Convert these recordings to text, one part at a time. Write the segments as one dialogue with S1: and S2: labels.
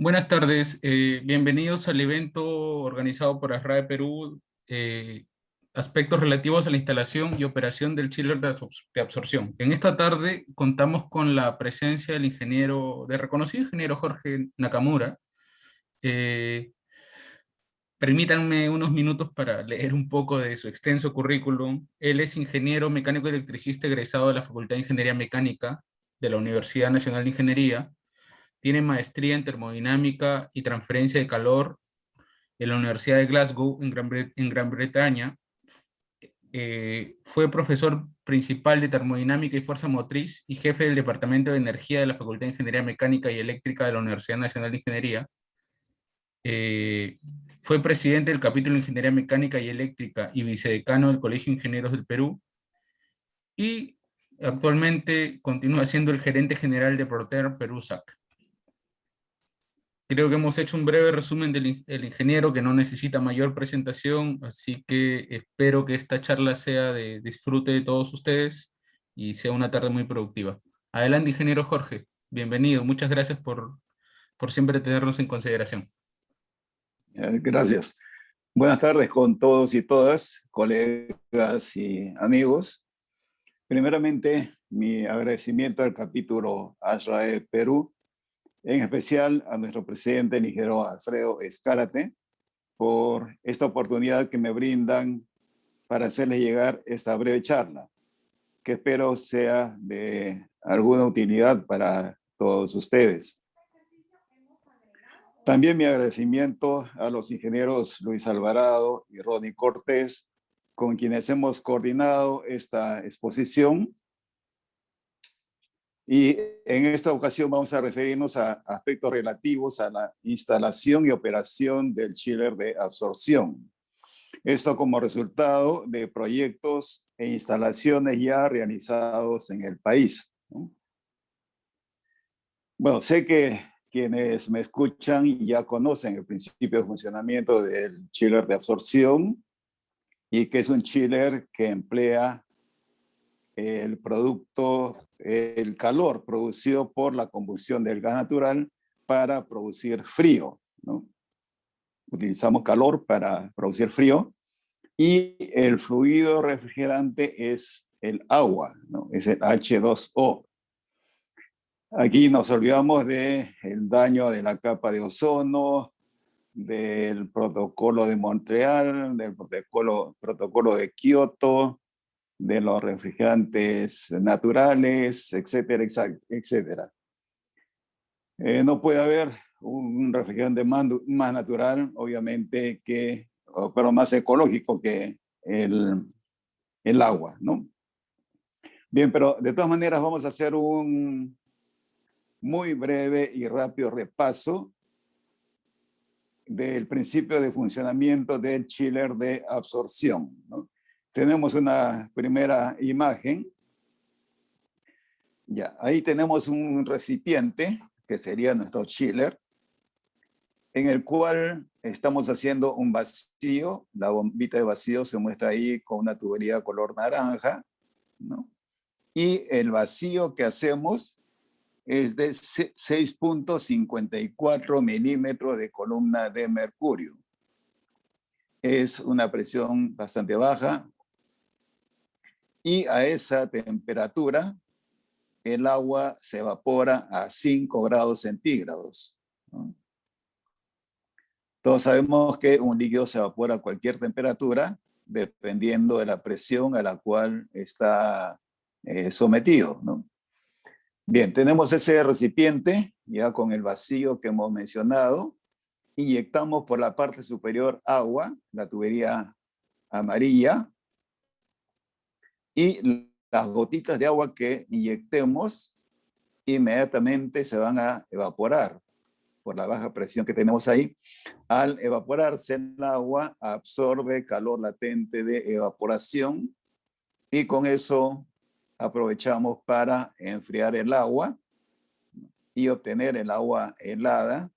S1: Buenas tardes, bienvenidos al evento organizado por ASRAE Perú, aspectos relativos a la instalación y operación del chiller de absorción. En esta tarde contamos con la presencia del reconocido ingeniero Jorge Nakamura. Eh, Permítanme unos minutos para leer un poco de su extenso currículum. Él es ingeniero mecánico electricista egresado de la Facultad de Ingeniería Mecánica de la Universidad Nacional de Ingeniería. Tiene maestría en termodinámica y transferencia de calor en la Universidad de Glasgow, en Gran Bretaña. Fue profesor principal de termodinámica y fuerza motriz y jefe del Departamento de Energía de la Facultad de Ingeniería Mecánica y Eléctrica de la Universidad Nacional de Ingeniería. Eh, Fue presidente del capítulo de Ingeniería Mecánica y Eléctrica y vicedecano del Colegio de Ingenieros del Perú. Y actualmente continúa siendo el gerente general de Proter Perusac. Creo que hemos hecho un breve resumen del ingeniero que no necesita mayor presentación, así que espero que esta charla sea de disfrute de todos ustedes y sea una tarde muy productiva. Adelante, ingeniero Jorge. Bienvenido. Muchas gracias por siempre tenernos en consideración.
S2: Gracias. Buenas tardes con todos y todas, colegas y amigos. Primeramente, mi agradecimiento al capítulo ASRAE Perú, en especial a nuestro presidente, el ingeniero Alfredo Escárate, por esta oportunidad que me brindan para hacerles llegar esta breve charla, que espero sea de alguna utilidad para todos ustedes. También mi agradecimiento a los ingenieros Luis Alvarado y Ronnie Cortés, con quienes hemos coordinado esta exposición. Y en esta ocasión vamos a referirnos a aspectos relativos a la instalación y operación del chiller de absorción. Esto como resultado de proyectos e instalaciones ya realizados en el país, ¿no? Bueno, sé que quienes me escuchan ya conocen el principio de funcionamiento del chiller de absorción y que es un chiller que emplea el calor producido por la combustión del gas natural para producir frío, ¿no? Utilizamos calor para producir frío y el fluido refrigerante es el agua, ¿no? Es el H2O. Aquí nos olvidamos del daño de la capa de ozono, del protocolo de Montreal, del protocolo de Kioto, de los refrigerantes naturales, etcétera, etcétera. No puede haber un refrigerante más natural, obviamente, pero más ecológico que el agua, ¿no? Bien, pero de todas maneras vamos a hacer un muy breve y rápido repaso del principio de funcionamiento del chiller de absorción, ¿no? Tenemos una primera imagen. Ya, ahí tenemos un recipiente, que sería nuestro chiller, en el cual estamos haciendo un vacío. La bombita de vacío se muestra ahí con una tubería color naranja, ¿no? Y el vacío que hacemos es de 6.54 milímetros de columna de mercurio. Es una presión bastante baja y a esa temperatura el agua se evapora a 5 grados centígrados, ¿no? Todos sabemos que un líquido se evapora a cualquier temperatura dependiendo de la presión a la cual está sometido, ¿no? Bien, tenemos ese recipiente ya con el vacío que hemos mencionado. Inyectamos por la parte superior agua, la tubería amarilla, y las gotitas de agua que inyectemos inmediatamente se van a evaporar por la baja presión que tenemos ahí. Al evaporarse el agua, absorbe calor latente de evaporación y con eso aprovechamos para enfriar el agua y obtener el agua helada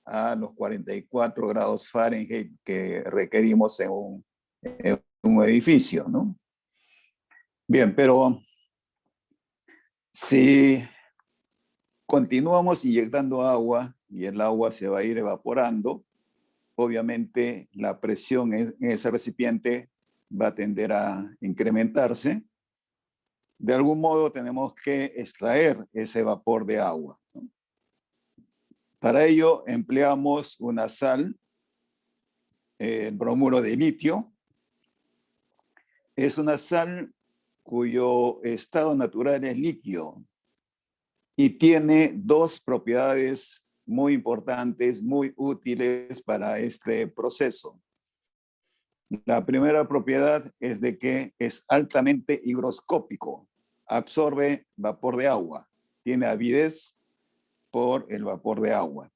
S2: a los 44 grados Fahrenheit que requerimos en un edificio, ¿no? Bien, pero si Continuamos inyectando agua y el agua se va a ir evaporando. Obviamente la presión en ese recipiente va a tender a incrementarse. De algún modo tenemos que extraer ese vapor de agua, ¿no? Para ello empleamos una sal, bromuro de litio. Es una sal cuyo estado natural es líquido y tiene dos propiedades muy importantes, muy útiles para este proceso. La primera propiedad es de que es altamente higroscópico, absorbe vapor de agua, tiene avidez por el vapor de agua.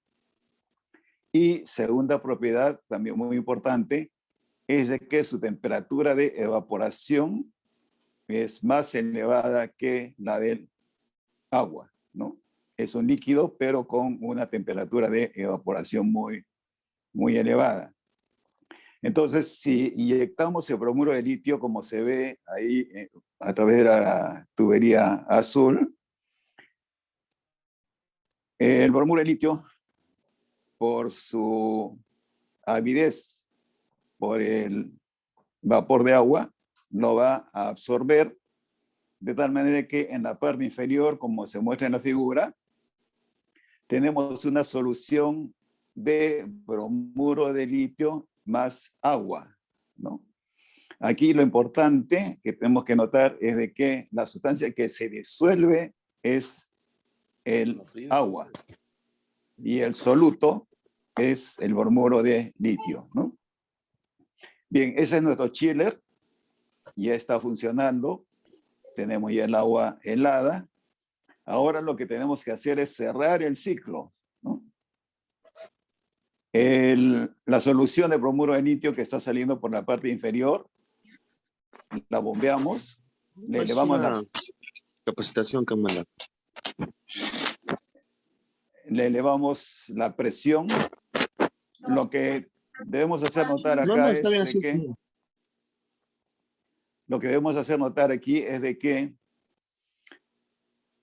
S2: Y segunda propiedad, también muy importante, es de que su temperatura de evaporación es más elevada que la del agua, ¿no? Es un líquido, pero con una temperatura de evaporación muy elevada. Entonces, si inyectamos el bromuro de litio, como se ve ahí a través de la tubería azul, el bromuro de litio, por su avidez, por el vapor de agua, lo va a absorber de tal manera que en la parte inferior, como se muestra en la figura, tenemos una solución de bromuro de litio más agua, ¿no? Aquí lo importante que tenemos que notar es de que la sustancia que se disuelve es el agua y el soluto es el bromuro de litio, ¿no? Bien, ese es nuestro chiller, ya está funcionando, tenemos ya el agua helada. Ahora lo que tenemos que hacer es cerrar el ciclo, ¿no? La solución de bromuro de litio que está saliendo por la parte inferior, la bombeamos, le elevamos
S3: una capacitación que me
S2: le elevamos la presión. Lo que debemos hacer notar acá
S3: No, está
S2: es
S3: bien
S2: de
S3: así.
S2: que lo que debemos hacer notar aquí es de que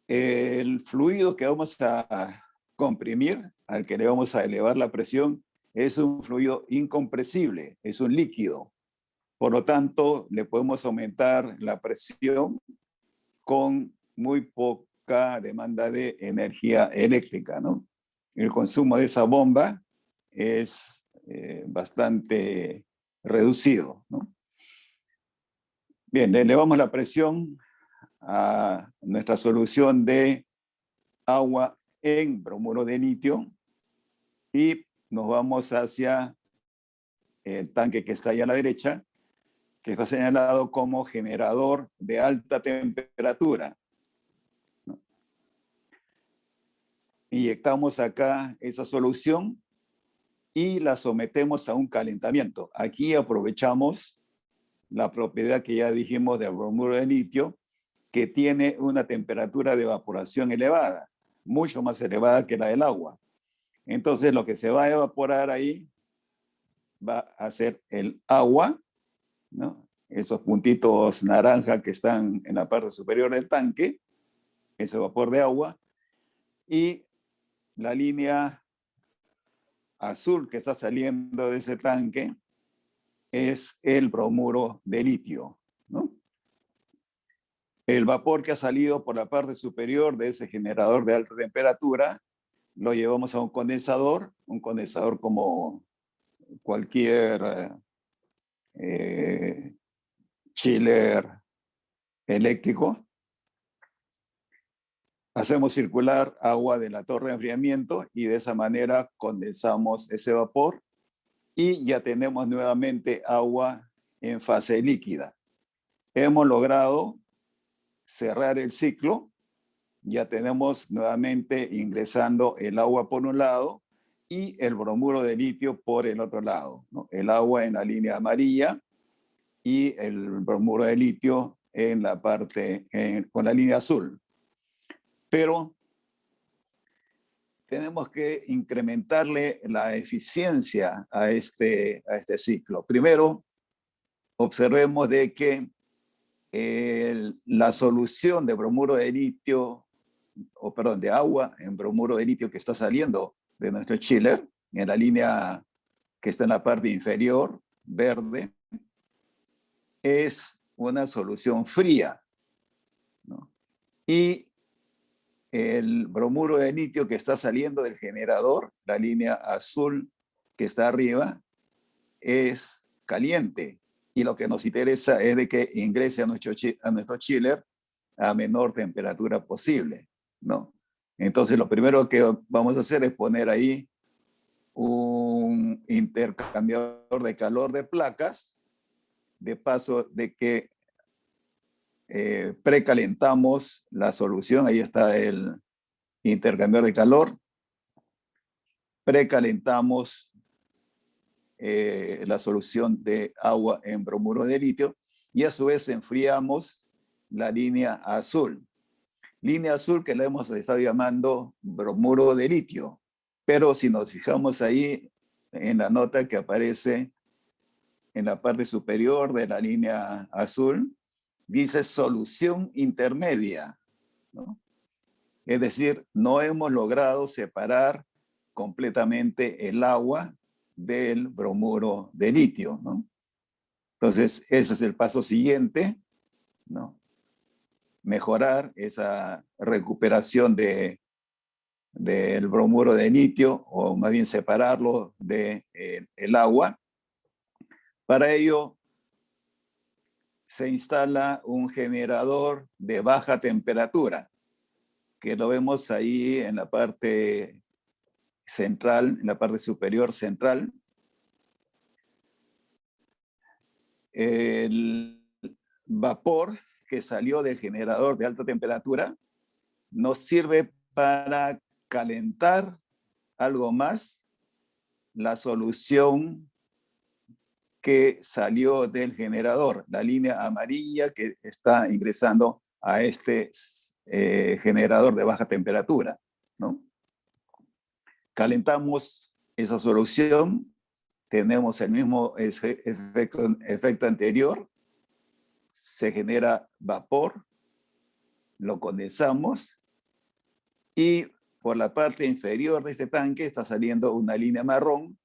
S2: el fluido que vamos a comprimir, al que le vamos a elevar la presión, es un fluido incompresible, es un líquido. Por lo tanto, le podemos aumentar la presión con muy poca demanda de energía eléctrica, ¿no? El consumo de esa bomba es bastante reducido, ¿no? Bien, le elevamos la presión a nuestra solución de agua en bromuro de litio y nos vamos hacia el tanque que está ahí a la derecha, que está señalado como generador de alta temperatura, ¿no? Inyectamos acá esa solución y la sometemos a un calentamiento. Aquí aprovechamos la propiedad que ya dijimos del bromuro de litio, que tiene una temperatura de evaporación elevada, mucho más elevada que la del agua. Entonces lo que se va a evaporar ahí va a ser el agua, ¿no? Esos puntitos naranja que están en la parte superior del tanque, ese vapor de agua, y la línea azul que está saliendo de ese tanque es el bromuro de litio, ¿no? El vapor que ha salido por la parte superior de ese generador de alta temperatura lo llevamos a un condensador como cualquier chiller eléctrico. Hacemos circular agua de la torre de enfriamiento y de esa manera condensamos ese vapor y ya tenemos nuevamente agua en fase líquida. Hemos logrado cerrar el ciclo, ya tenemos nuevamente ingresando el agua por un lado y el bromuro de litio por el otro lado, ¿no? El agua en la línea amarilla y el bromuro de litio en la parte, con la línea azul. Pero tenemos que incrementarle la eficiencia a este ciclo. Primero, observemos de que la solución de bromuro de litio de agua en bromuro de litio que está saliendo de nuestro chiller, en la línea que está en la parte inferior, verde, es una solución fría, ¿no? Y el bromuro de litio que está saliendo del generador, la línea azul que está arriba, es caliente. Y lo que nos interesa es de que ingrese a nuestro chiller a menor temperatura posible, ¿no? Entonces, lo primero que vamos a hacer es poner ahí un intercambiador de calor de placas, de paso de que precalentamos la solución. Ahí está el intercambiador de calor. Precalentamos la solución de agua en bromuro de litio y a su vez enfriamos la línea azul. Línea azul que la hemos estado llamando bromuro de litio. Pero si nos fijamos ahí en la nota que aparece en la parte superior de la línea azul, dice solución intermedia, ¿no? Es decir, no hemos logrado separar completamente el agua del bromuro de litio, ¿no? Entonces, ese es el paso siguiente, ¿no? Mejorar esa recuperación del bromuro de litio, o más bien separarlo del agua. Para ello, se instala un generador de baja temperatura, que lo vemos ahí en la parte central, en la parte superior central. El vapor que salió del generador de alta temperatura nos sirve para calentar algo más la solución que salió del generador, la línea amarilla que está ingresando a este generador de baja temperatura, ¿no? Calentamos esa solución, tenemos el mismo efecto anterior, se genera vapor, lo condensamos y por la parte inferior de este tanque está saliendo una línea marrón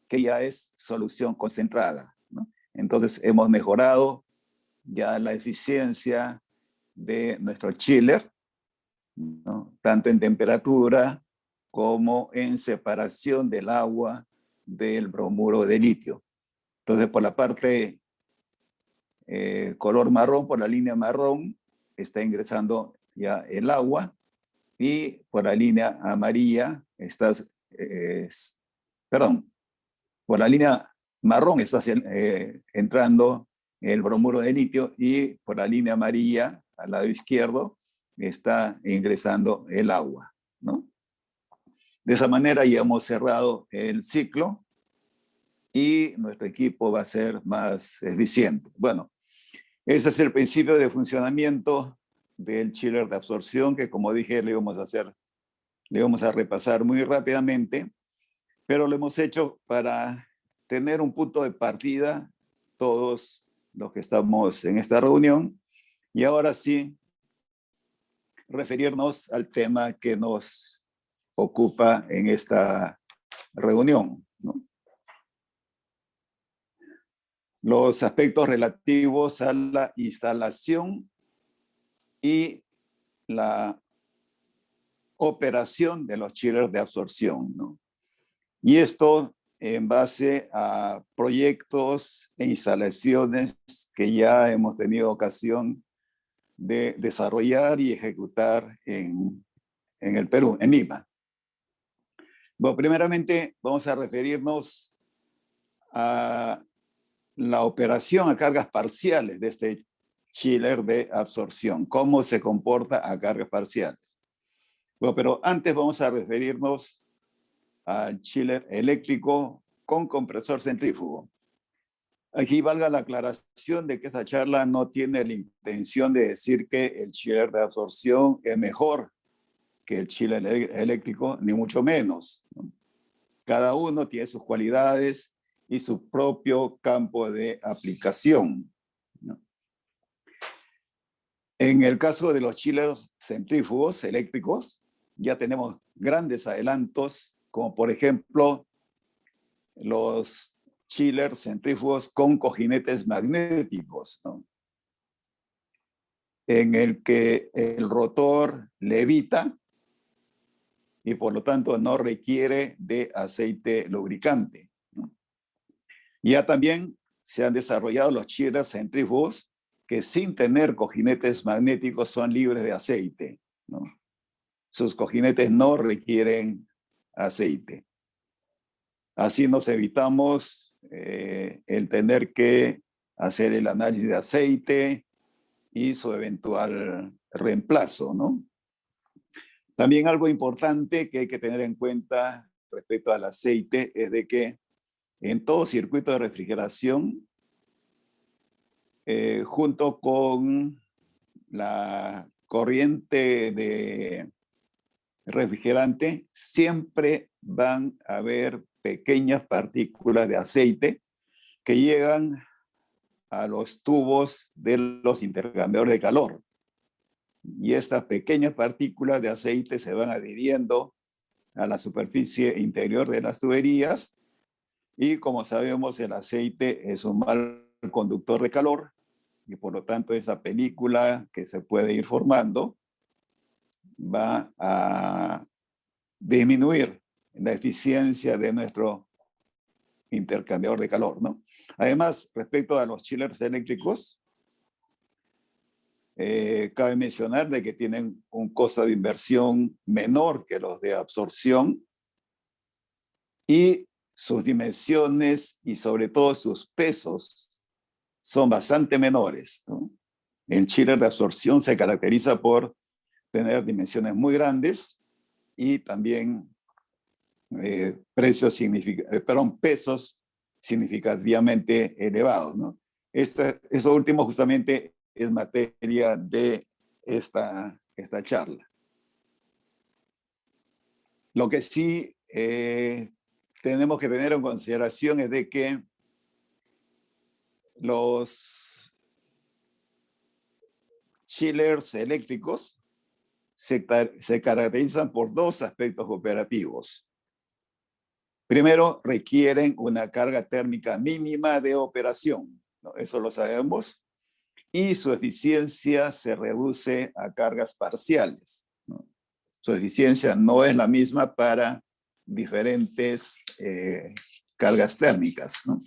S2: que ya es solución concentrada, ¿no? Entonces hemos mejorado ya la eficiencia de nuestro chiller, ¿no? Tanto en temperatura como en separación del agua del bromuro de litio. Entonces, por la parte color marrón, por la línea marrón, está ingresando ya el agua, y por la línea amarilla por la línea marrón está entrando el bromuro de litio, y por la línea amarilla, al lado izquierdo, está ingresando el agua, ¿no? De esa manera ya hemos cerrado el ciclo y nuestro equipo va a ser más eficiente. Bueno, ese es el principio de funcionamiento del chiller de absorción, que, como dije, le vamos a repasar muy rápidamente, pero lo hemos hecho para tener un punto de partida todos los que estamos en esta reunión, y ahora sí referirnos al tema que nos ocupa en esta reunión, ¿no? Los aspectos relativos a la instalación y la operación de los chillers de absorción, ¿no? Y esto en base a proyectos e instalaciones que ya hemos tenido ocasión de desarrollar y ejecutar en el Perú, en Lima. Bueno, primeramente vamos a referirnos a la operación a cargas parciales de este chiller de absorción, cómo se comporta a cargas parciales. Bueno, pero antes vamos a referirnos al chiller eléctrico con compresor centrífugo. Aquí valga la aclaración de que esta charla no tiene la intención de decir que el chiller de absorción es mejor que el chiller eléctrico, ni mucho menos, ¿no? Cada uno tiene sus cualidades y su propio campo de aplicación, ¿no? En el caso de los chillers centrífugos eléctricos, ya tenemos grandes adelantos, como por ejemplo los chillers centrífugos con cojinetes magnéticos, ¿no? En el que el rotor levita y por lo tanto no requiere de aceite lubricante, ¿no? Ya también se han desarrollado los chillers centrífugos que sin tener cojinetes magnéticos son libres de aceite, ¿no? Sus cojinetes no requieren aceite. Así nos evitamos el tener que hacer el análisis de aceite y su eventual reemplazo, ¿no? También algo importante que hay que tener en cuenta respecto al aceite es de que en todo circuito de refrigeración, junto con la corriente de refrigerante, siempre van a haber pequeñas partículas de aceite que llegan a los tubos de los intercambiadores de calor. Y estas pequeñas partículas de aceite se van adhiriendo a la superficie interior de las tuberías y, como sabemos, el aceite es un mal conductor de calor y por lo tanto esa película que se puede ir formando va a disminuir la eficiencia de nuestro intercambiador de calor, ¿no? Además, respecto a los chillers eléctricos, cabe mencionar de que tienen un costo de inversión menor que los de absorción y sus dimensiones y sobre todo sus pesos son bastante menores, ¿no? El chiller de absorción se caracteriza por tener dimensiones muy grandes y también pesos significativamente elevados, ¿no? Eso último justamente es materia de esta charla. Lo que sí tenemos que tener en consideración es de que los chillers eléctricos se caracterizan por dos aspectos operativos. Primero, requieren una carga térmica mínima de operación, ¿no? Eso lo sabemos. Y su eficiencia se reduce a cargas parciales, ¿no? Su eficiencia no es la misma para diferentes cargas térmicas, ¿no?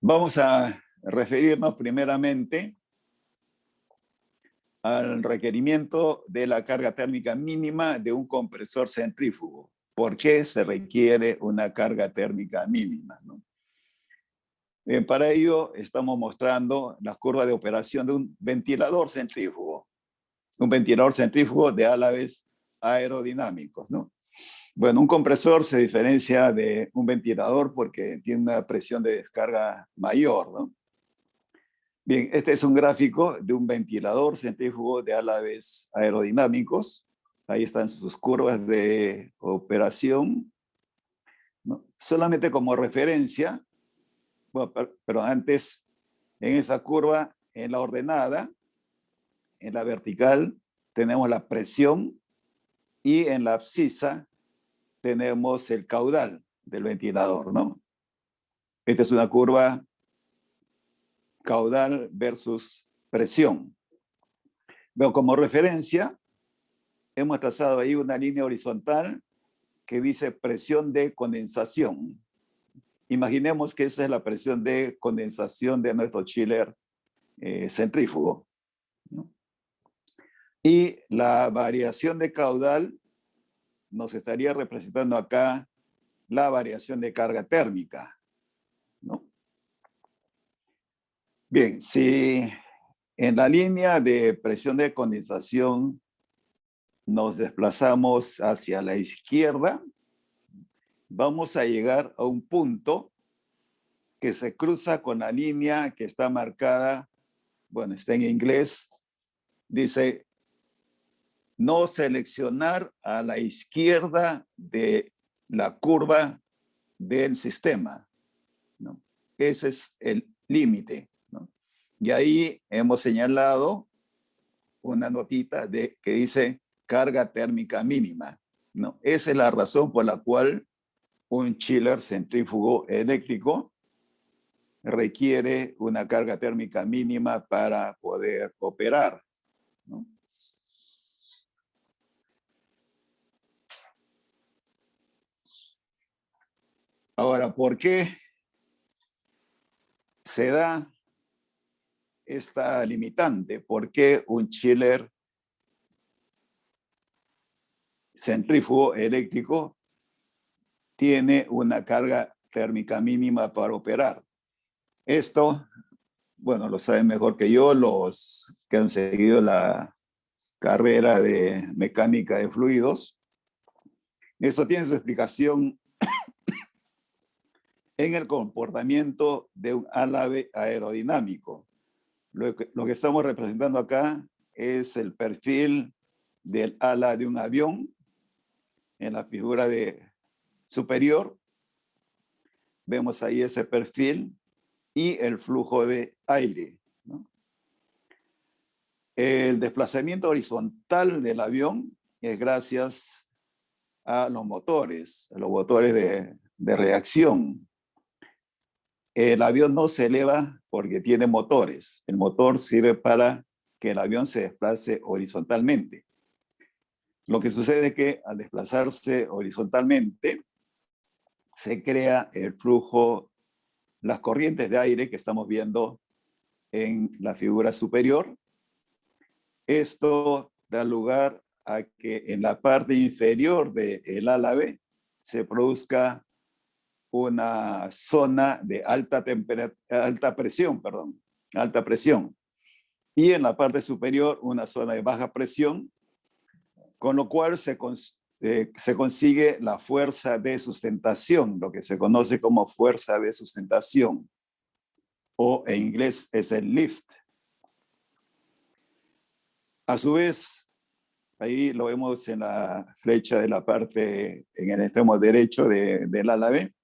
S2: Vamos a referirnos primeramente al requerimiento de la carga térmica mínima de un compresor centrífugo. ¿Por qué se requiere una carga térmica mínima, ¿no? Para ello estamos mostrando la curva de operación de un ventilador centrífugo. Un ventilador centrífugo de álabes aerodinámicos, ¿no? Bueno, un compresor se diferencia de un ventilador porque tiene una presión de descarga mayor, ¿no? Bien, este es un gráfico de un ventilador centrífugo de álabes aerodinámicos. Ahí están sus curvas de operación, ¿no? Solamente como referencia, bueno, pero antes, en esa curva, en la ordenada, en la vertical, tenemos la presión y en la abscisa tenemos el caudal del ventilador, ¿no? Esta es una curva caudal versus presión. Pero como referencia, hemos trazado ahí una línea horizontal que dice presión de condensación. Imaginemos que esa es la presión de condensación de nuestro chiller centrífugo, ¿no? Y la variación de caudal nos estaría representando acá la variación de carga térmica, ¿no? Bien, si en la línea de presión de condensación nos desplazamos hacia la izquierda, vamos a llegar a un punto que se cruza con la línea que está marcada, bueno, está en inglés, dice no seleccionar a la izquierda de la curva del sistema, ¿no? Ese es el límite, ¿no? Y ahí hemos señalado una notita que dice carga térmica mínima, ¿no? Esa es la razón por la cual un chiller centrífugo eléctrico requiere una carga térmica mínima para poder operar, ¿no? Ahora, ¿por qué se da esta limitante? ¿Por qué un chiller centrífugo eléctrico tiene una carga térmica mínima para operar? Esto, bueno, lo saben mejor que yo los que han seguido la carrera de mecánica de fluidos. Esto tiene su explicación en el comportamiento de un álave aerodinámico. Lo que estamos representando acá es el perfil del ala de un avión en la figura superior. Vemos ahí ese perfil y el flujo de aire, ¿no? El desplazamiento horizontal del avión es gracias a los motores de reacción. El avión no se eleva porque tiene motores. El motor sirve para que el avión se desplace horizontalmente. Lo que sucede es que al desplazarse horizontalmente, se crea el flujo, las corrientes de aire que estamos viendo en la figura superior. Esto da lugar a que en la parte inferior del álave se produzca una zona de alta presión, y en la parte superior una zona de baja presión, con lo cual se consigue la fuerza de sustentación, lo que se conoce como fuerza de sustentación, o en inglés es el lift. A su vez, ahí lo vemos en la flecha de la parte, en el extremo derecho del álave,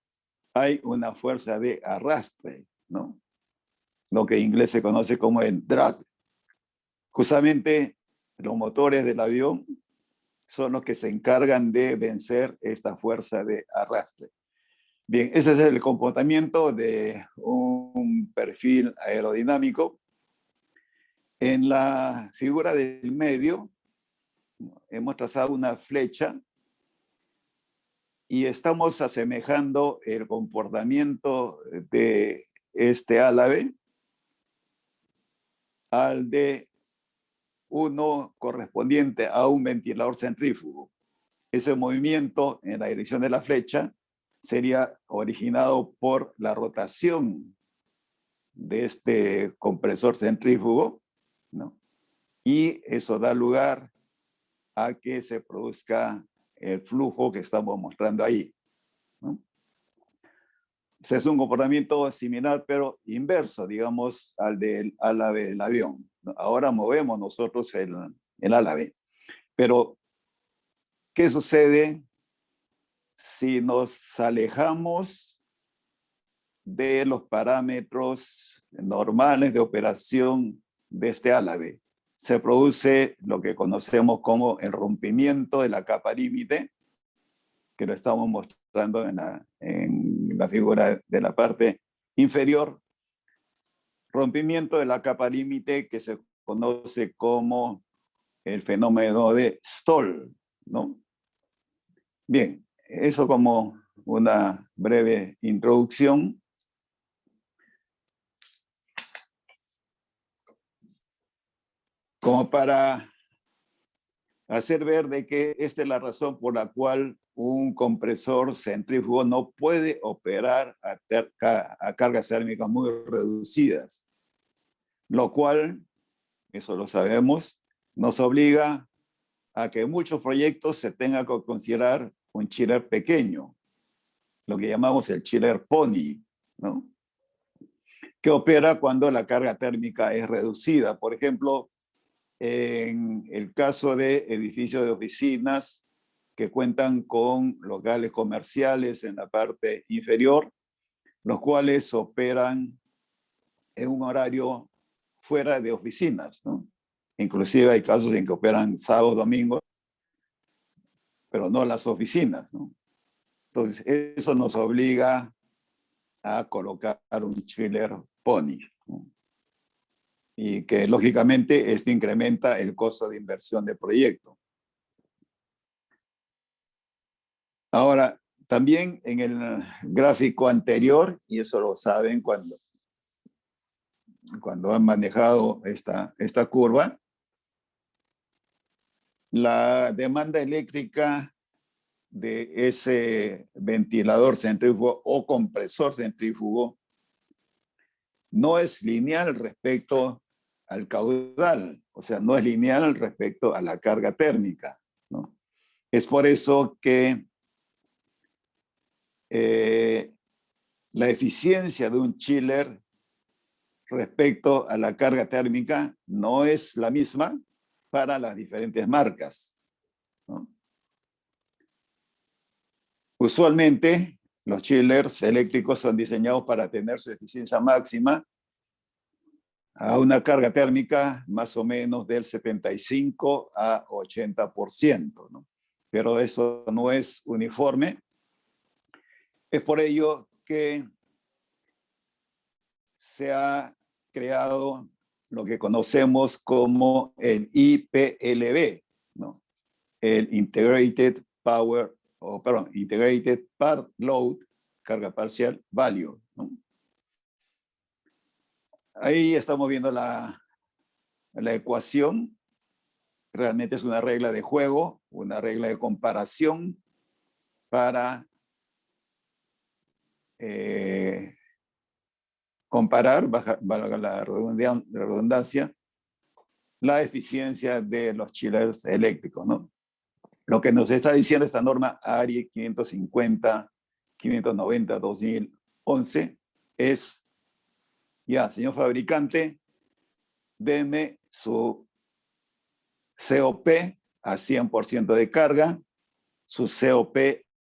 S2: hay una fuerza de arrastre, ¿no? Lo que en inglés se conoce como el drag. Justamente los motores del avión son los que se encargan de vencer esta fuerza de arrastre. Bien, ese es el comportamiento de un perfil aerodinámico. En la figura del medio hemos trazado una flecha y estamos asemejando el comportamiento de este álave al de uno correspondiente a un ventilador centrífugo. Ese movimiento en la dirección de la flecha sería originado por la rotación de este compresor centrífugo, ¿no? Y eso da lugar a que se produzca el flujo que estamos mostrando ahí, ¿no? Ese es un comportamiento similar, pero inverso, digamos, al del álave del avión. Ahora movemos nosotros el álave. Pero, ¿qué sucede si nos alejamos de los parámetros normales de operación de este álave? Se produce lo que conocemos como el rompimiento de la capa límite, que lo estamos mostrando en la figura de la parte inferior. Rompimiento de la capa límite que se conoce como el fenómeno de Stoll, ¿no? Bien, eso como una breve introducción. Como para hacer ver de que esta es la razón por la cual un compresor centrífugo no puede operar a cargas térmicas muy reducidas, lo cual, eso lo sabemos, nos obliga a que en muchos proyectos se tenga que considerar un chiller pequeño, lo que llamamos el chiller pony, ¿no? Que opera cuando la carga térmica es reducida. Por ejemplo, en el caso de edificios de oficinas que cuentan con locales comerciales en la parte inferior, los cuales operan en un horario fuera de oficinas, ¿no? Inclusive hay casos en que operan sábado, domingo, pero no las oficinas, ¿no? Entonces, eso nos obliga a colocar un chiller pony, ¿no? Y que lógicamente esto incrementa el costo de inversión del proyecto. Ahora, también en el gráfico anterior, y eso lo saben cuando han manejado esta curva, la demanda eléctrica de ese ventilador centrífugo o compresor centrífugo no es lineal respecto al caudal, o sea, no es lineal respecto a la carga térmica, ¿no? Es por eso que la eficiencia de un chiller respecto a la carga térmica no es la misma para las diferentes marcas, ¿no? Usualmente, los chillers eléctricos son diseñados para tener su eficiencia máxima a una carga térmica más o menos del 75 a 80%, ¿no? Pero eso no es uniforme. Es por ello que se ha creado lo que conocemos como el IPLB, ¿no? El Integrated Part Load, carga parcial, value, ¿no? Ahí estamos viendo la ecuación. Realmente es una regla de juego, una regla de comparación para comparar, valga la redundancia, la eficiencia de los chillers eléctricos, ¿no? Lo que nos está diciendo esta norma ARI 550-590-2011 es, ya, señor fabricante, deme su COP a 100% de carga, su COP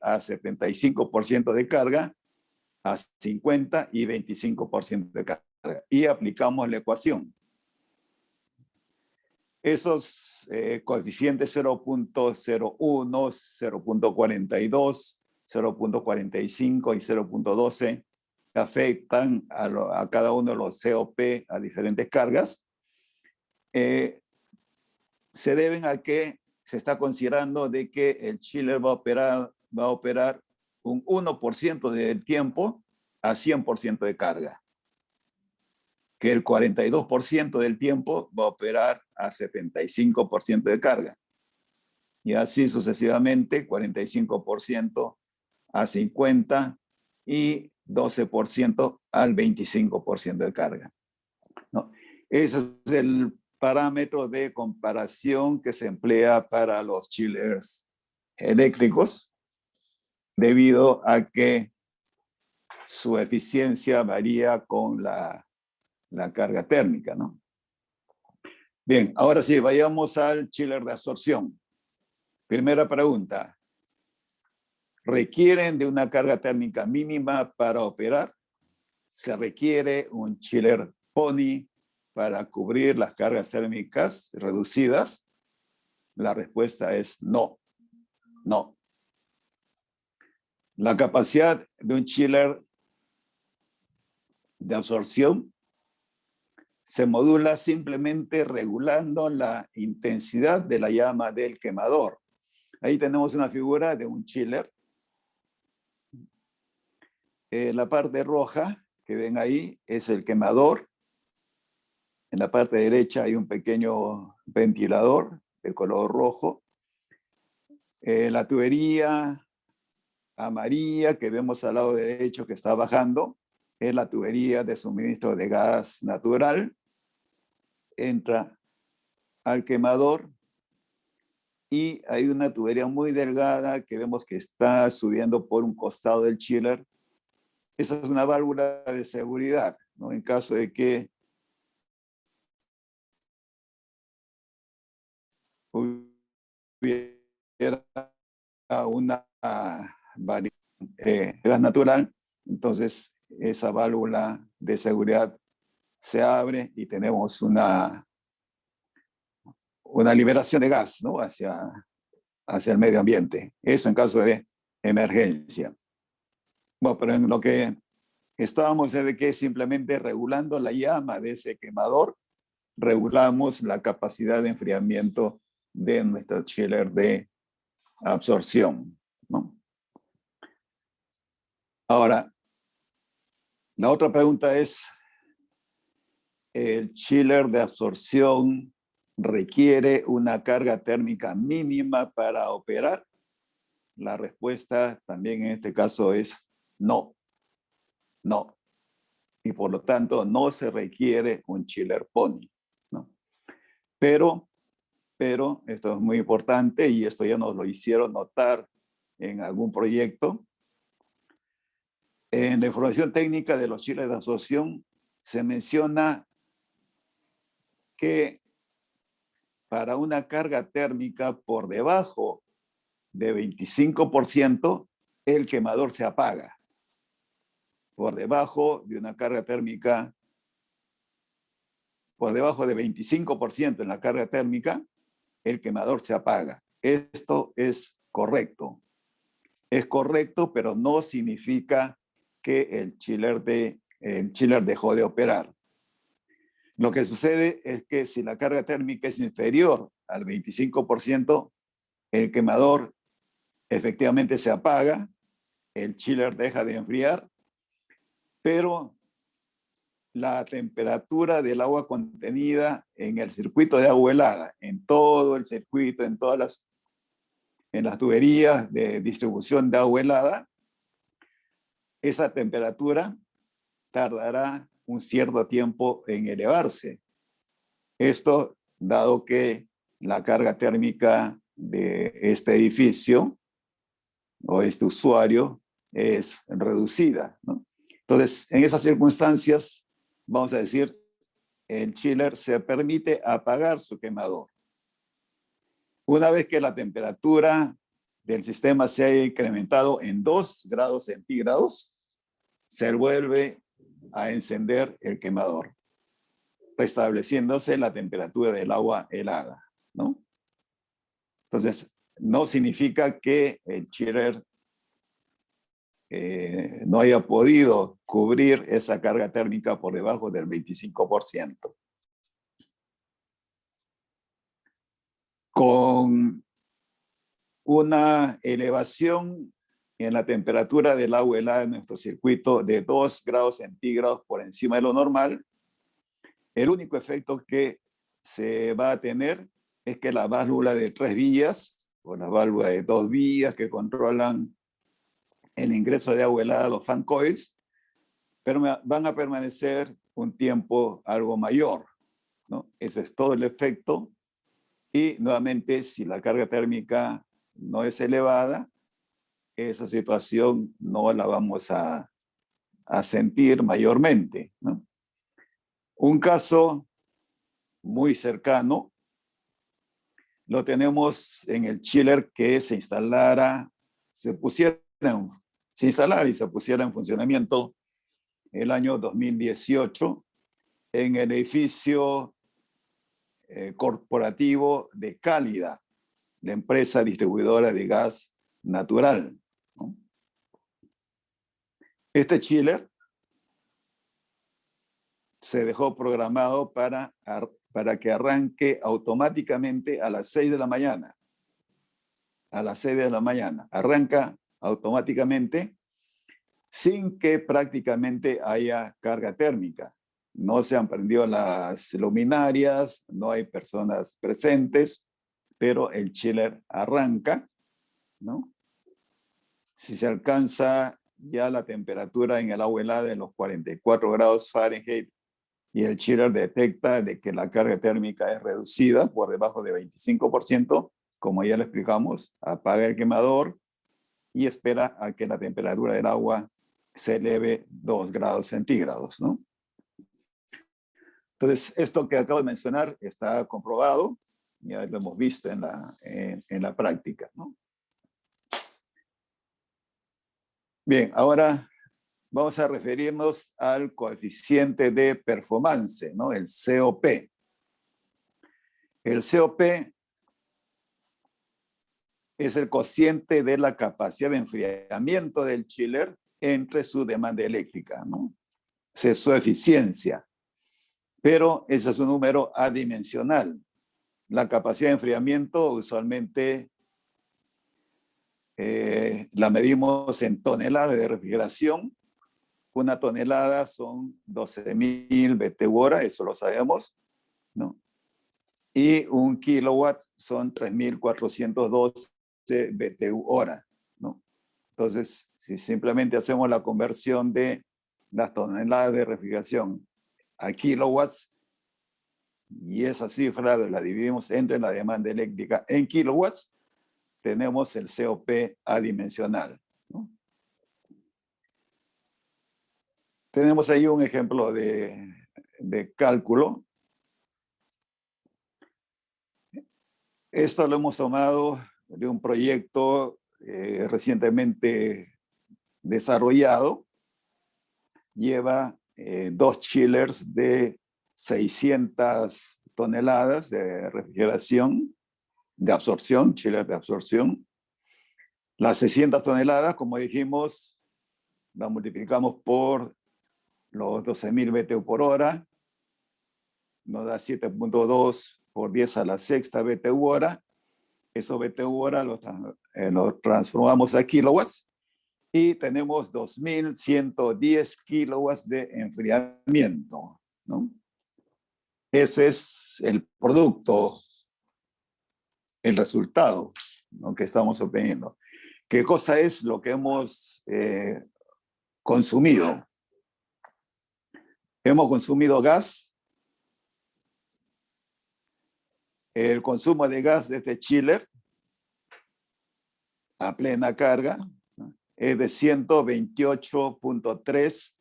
S2: a 75% de carga, a 50 y 25% de carga. Y aplicamos la ecuación. Esos coeficientes 0.01, 0.42, 0.45 y 0.12 afectan a cada uno de los COP a diferentes cargas. Se deben a que se está considerando de que el chiller va a operar un 1% del tiempo a 100% de carga, que el 42% del tiempo va a operar a 75% de carga, y así sucesivamente, 45% a 50% y 12% al 25% de carga, ¿no? Ese es el parámetro de comparación que se emplea para los chillers eléctricos, debido a que su eficiencia varía con la carga térmica, ¿no? Bien, ahora sí, vayamos al chiller de absorción. Primera pregunta. ¿Requieren de una carga térmica mínima para operar? ¿Se requiere un chiller pony para cubrir las cargas térmicas reducidas? La respuesta es no. No. La capacidad de un chiller de absorción se modula simplemente regulando la intensidad de la llama del quemador. Ahí tenemos una figura de un chiller. La parte roja que ven ahí es el quemador. En la parte derecha hay un pequeño ventilador de color rojo. La tubería amarilla que vemos al lado derecho que está bajando es la tubería de suministro de gas natural. Entra al quemador y hay una tubería muy delgada que vemos que está subiendo por un costado del chiller. Esa es una válvula de seguridad, ¿no? En caso de que hubiera una gas natural, entonces esa válvula de seguridad se abre y tenemos una liberación de gas, ¿no? hacia el medio ambiente. Eso en caso de emergencia. Bueno, pero en lo que estábamos es de que simplemente regulando la llama de ese quemador, regulamos la capacidad de enfriamiento de nuestro chiller de absorción, ¿no? Ahora, la otra pregunta es, ¿el chiller de absorción requiere una carga térmica mínima para operar? La respuesta también en este caso es no, no. Y por lo tanto no se requiere un chiller PONI, ¿no? Pero esto es muy importante y esto ya nos lo hicieron notar en algún proyecto. En la información técnica de los chillers de absorción se menciona que para una carga térmica por debajo de 25%, el quemador se apaga. Por debajo de una carga térmica, por debajo de 25% en la carga térmica, el quemador se apaga. Esto es correcto. Es correcto, pero no significa que el chiller dejó de operar. Lo que sucede es que si la carga térmica es inferior al 25%, el quemador efectivamente se apaga, el chiller deja de enfriar, pero la temperatura del agua contenida en el circuito de agua helada, en todo el circuito, en las tuberías de distribución de agua helada, esa temperatura tardará un cierto tiempo en elevarse. Esto dado que la carga térmica de este edificio o este usuario es reducida, ¿no? Entonces, en esas circunstancias, vamos a decir, el chiller se permite apagar su quemador. Una vez que la temperatura del sistema se haya incrementado en 2 grados centígrados, se vuelve a encender el quemador, restableciéndose la temperatura del agua helada, ¿no? Entonces, no significa que el chiller no haya podido cubrir esa carga térmica por debajo del 25%. Con una elevación en la temperatura del agua helada en nuestro circuito de 2 grados centígrados por encima de lo normal, el único efecto que se va a tener es que la válvula de 3 vías o la válvula de 2 vías que controlan el ingreso de agua helada a los fan coils, pero van a permanecer un tiempo algo mayor, ¿no? Ese es todo el efecto. Y nuevamente, si la carga térmica no es elevada, esa situación no la vamos a sentir mayormente, ¿no? Un caso muy cercano lo tenemos en el chiller que se instalara y se pusiera en funcionamiento el año 2018 en el edificio corporativo de Cálida, la empresa distribuidora de gas natural, ¿no? Este chiller se dejó programado para que arranque automáticamente a las 6 de la mañana. A las 6 de la mañana. Arranca automáticamente sin que prácticamente haya carga térmica. No se han prendido las luminarias, no hay personas presentes, pero el chiller arranca, ¿no? Si se alcanza ya la temperatura en el agua helada de los 44 grados Fahrenheit y el chiller detecta de que la carga térmica es reducida por debajo de 25%, como ya lo explicamos, apaga el quemador y espera a que la temperatura del agua se eleve 2 grados centígrados, ¿no? Entonces, esto que acabo de mencionar está comprobado, ya lo hemos visto en la práctica, ¿no? Bien, ahora vamos a referirnos al coeficiente de performance, ¿no? El COP. El COP es el cociente de la capacidad de enfriamiento del chiller entre su demanda eléctrica, ¿no? Es su eficiencia. Pero ese es un número adimensional. La capacidad de enfriamiento usualmente la medimos en toneladas de refrigeración. Una tonelada son 12.000 BTU/hora, eso lo sabemos, ¿no? Y un kilowatt son 3.412 BTU/hora, ¿no? Entonces, si simplemente hacemos la conversión de las toneladas de refrigeración a kilowatts, y esa cifra la dividimos entre la demanda eléctrica en kilowatts, tenemos el COP adimensional, ¿no? Tenemos ahí un ejemplo de cálculo. Esto lo hemos tomado de un proyecto recientemente desarrollado. Lleva 2 chillers de 600 toneladas de refrigeración, de absorción, chiller de absorción. Las 600 toneladas, como dijimos, las multiplicamos por los 12.000 BTU/hora, nos da 7.2 por 10 a la sexta BTU/hora. Esos BTU/hora los transformamos a kilowatts y tenemos 2.110 kilowatts de enfriamiento, ¿no? Ese es el producto, el resultado, ¿no?, que estamos obteniendo. ¿Qué cosa es lo que hemos consumido? Hemos consumido gas. El consumo de gas de este chiller a plena carga, ¿no?, es de 128.3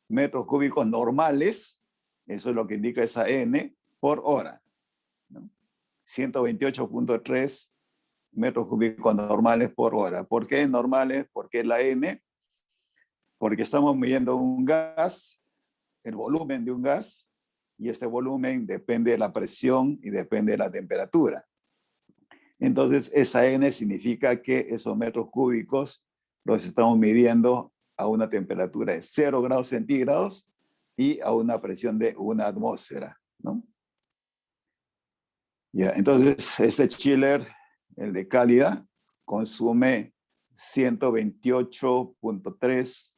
S2: metros cúbicos normales, eso es lo que indica esa N, por hora, ¿no? 128.3 metros cúbicos normales por hora. ¿Por qué normales? ¿Por qué la N? Porque estamos midiendo un gas, el volumen de un gas, y este volumen depende de la presión y depende de la temperatura. Entonces, esa N significa que esos metros cúbicos los estamos midiendo a una temperatura de 0 grados centígrados y a una presión de 1 atmósfera, ¿no? Ya, entonces, este chiller, el de cálida, consume 128.3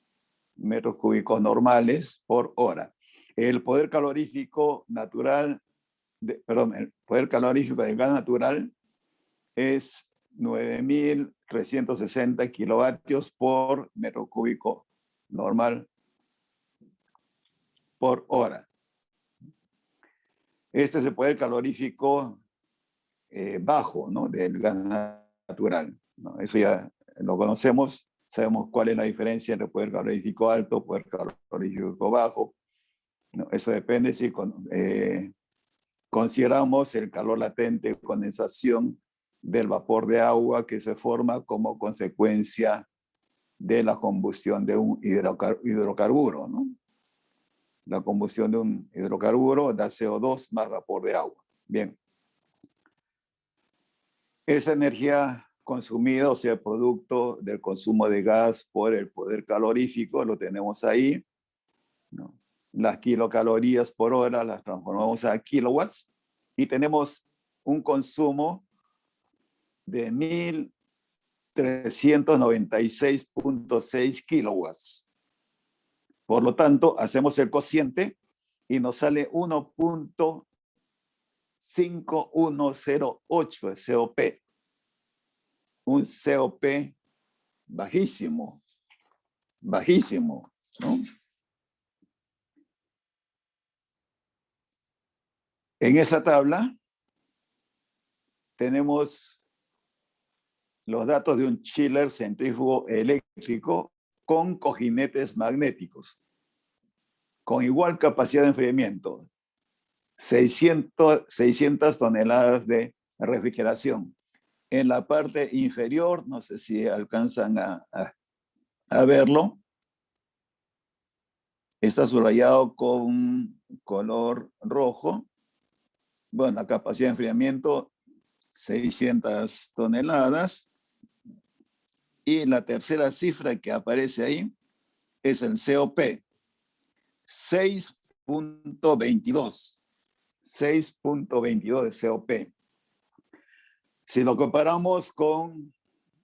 S2: metros cúbicos normales por hora. El poder calorífico natural, el poder calorífico del gas natural es 9.360 kilovatios por metro cúbico normal por hora. Este es el poder calorífico bajo, ¿no?, del gas natural, ¿no? Eso ya lo conocemos, sabemos cuál es la diferencia entre poder calorífico alto, poder calorífico bajo, ¿no? Eso depende si consideramos el calor latente, condensación del vapor de agua que se forma como consecuencia de la combustión de un hidrocarburo, ¿no? La combustión de un hidrocarburo da CO2 más vapor de agua. Bien. Esa energía consumida, o sea, producto del consumo de gas por el poder calorífico, lo tenemos ahí, ¿no? Las kilocalorías por hora las transformamos a kilowatts y tenemos un consumo de 1.396.6 kilowatts. Por lo tanto, hacemos el cociente y nos sale 1.5108 de COP. Un COP bajísimo, bajísimo, ¿no? En esa tabla tenemos los datos de un chiller centrífugo eléctrico con cojinetes magnéticos, con igual capacidad de enfriamiento, 600 toneladas de refrigeración. En la parte inferior, no sé si alcanzan a a verlo. Está subrayado con color rojo. Bueno, la capacidad de enfriamiento, 600 toneladas. Y la tercera cifra que aparece ahí es el COP, 6.22. 6.22 de COP. Si lo comparamos con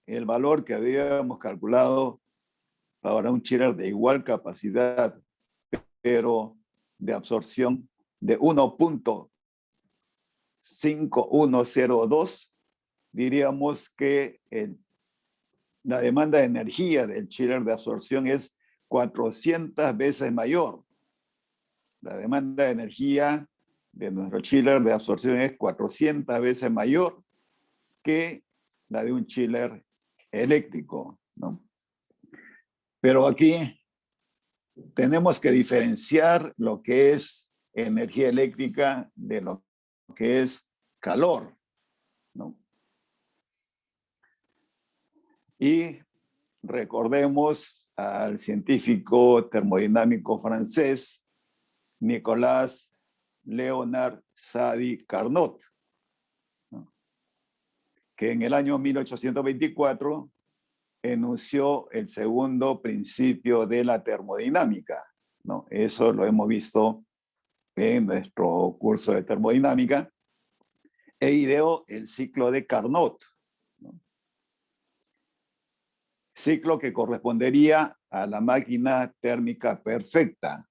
S2: el valor que habíamos calculado para un chiller de igual capacidad, pero de absorción de 1.5102, diríamos que la demanda de energía del chiller de absorción es 400 veces mayor. La demanda de energía de nuestro chiller de absorción es 400 veces mayor que la de un chiller eléctrico, ¿no? Pero aquí tenemos que diferenciar lo que es energía eléctrica de lo que es calor, ¿no? Y recordemos al científico termodinámico francés Nicolas Leonard Sadi Carnot, ¿no? Que en el año 1824 enunció el segundo principio de la termodinámica, ¿no? Eso lo hemos visto en nuestro curso de termodinámica, e ideó el ciclo de Carnot, ¿no? Ciclo que correspondería a la máquina térmica perfecta,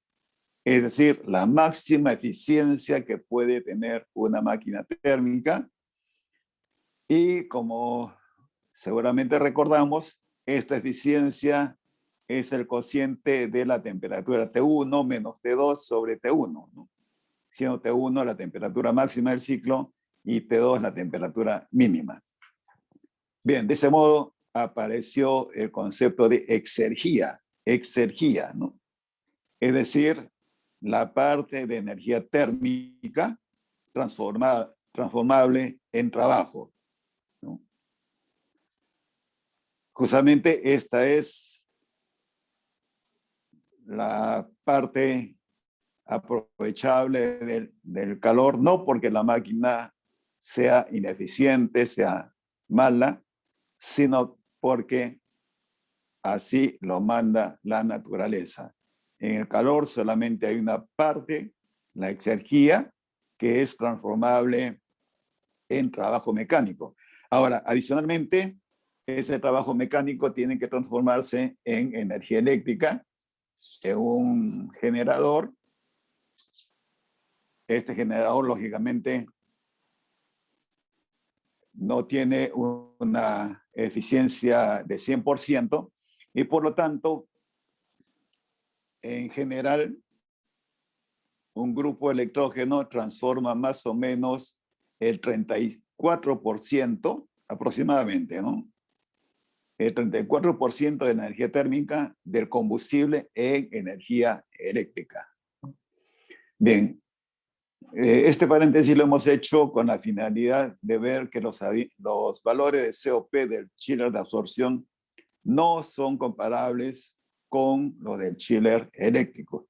S2: es decir, la máxima eficiencia que puede tener una máquina térmica. Y como seguramente recordamos, esta eficiencia es el cociente de la temperatura T1 menos T2 sobre T1, ¿no? Siendo T1 la temperatura máxima del ciclo y T2 la temperatura mínima. Bien, de ese modo apareció el concepto de exergía, ¿no? Es decir, la parte de energía térmica transformable en trabajo, ¿no? Justamente esta es la parte aprovechable del calor, no porque la máquina sea ineficiente, sea mala, sino porque así lo manda la naturaleza. En el calor solamente hay una parte, la exergía, que es transformable en trabajo mecánico. Ahora, adicionalmente, ese trabajo mecánico tiene que transformarse en energía eléctrica, en un generador. Este generador, lógicamente, no tiene una eficiencia de 100% y por lo tanto, en general, un grupo electrógeno transforma más o menos el 34% aproximadamente, ¿no? El 34% de la energía térmica del combustible en energía eléctrica. Bien, este paréntesis lo hemos hecho con la finalidad de ver que los valores de COP del chiller de absorción no son comparables con los del chiller eléctrico.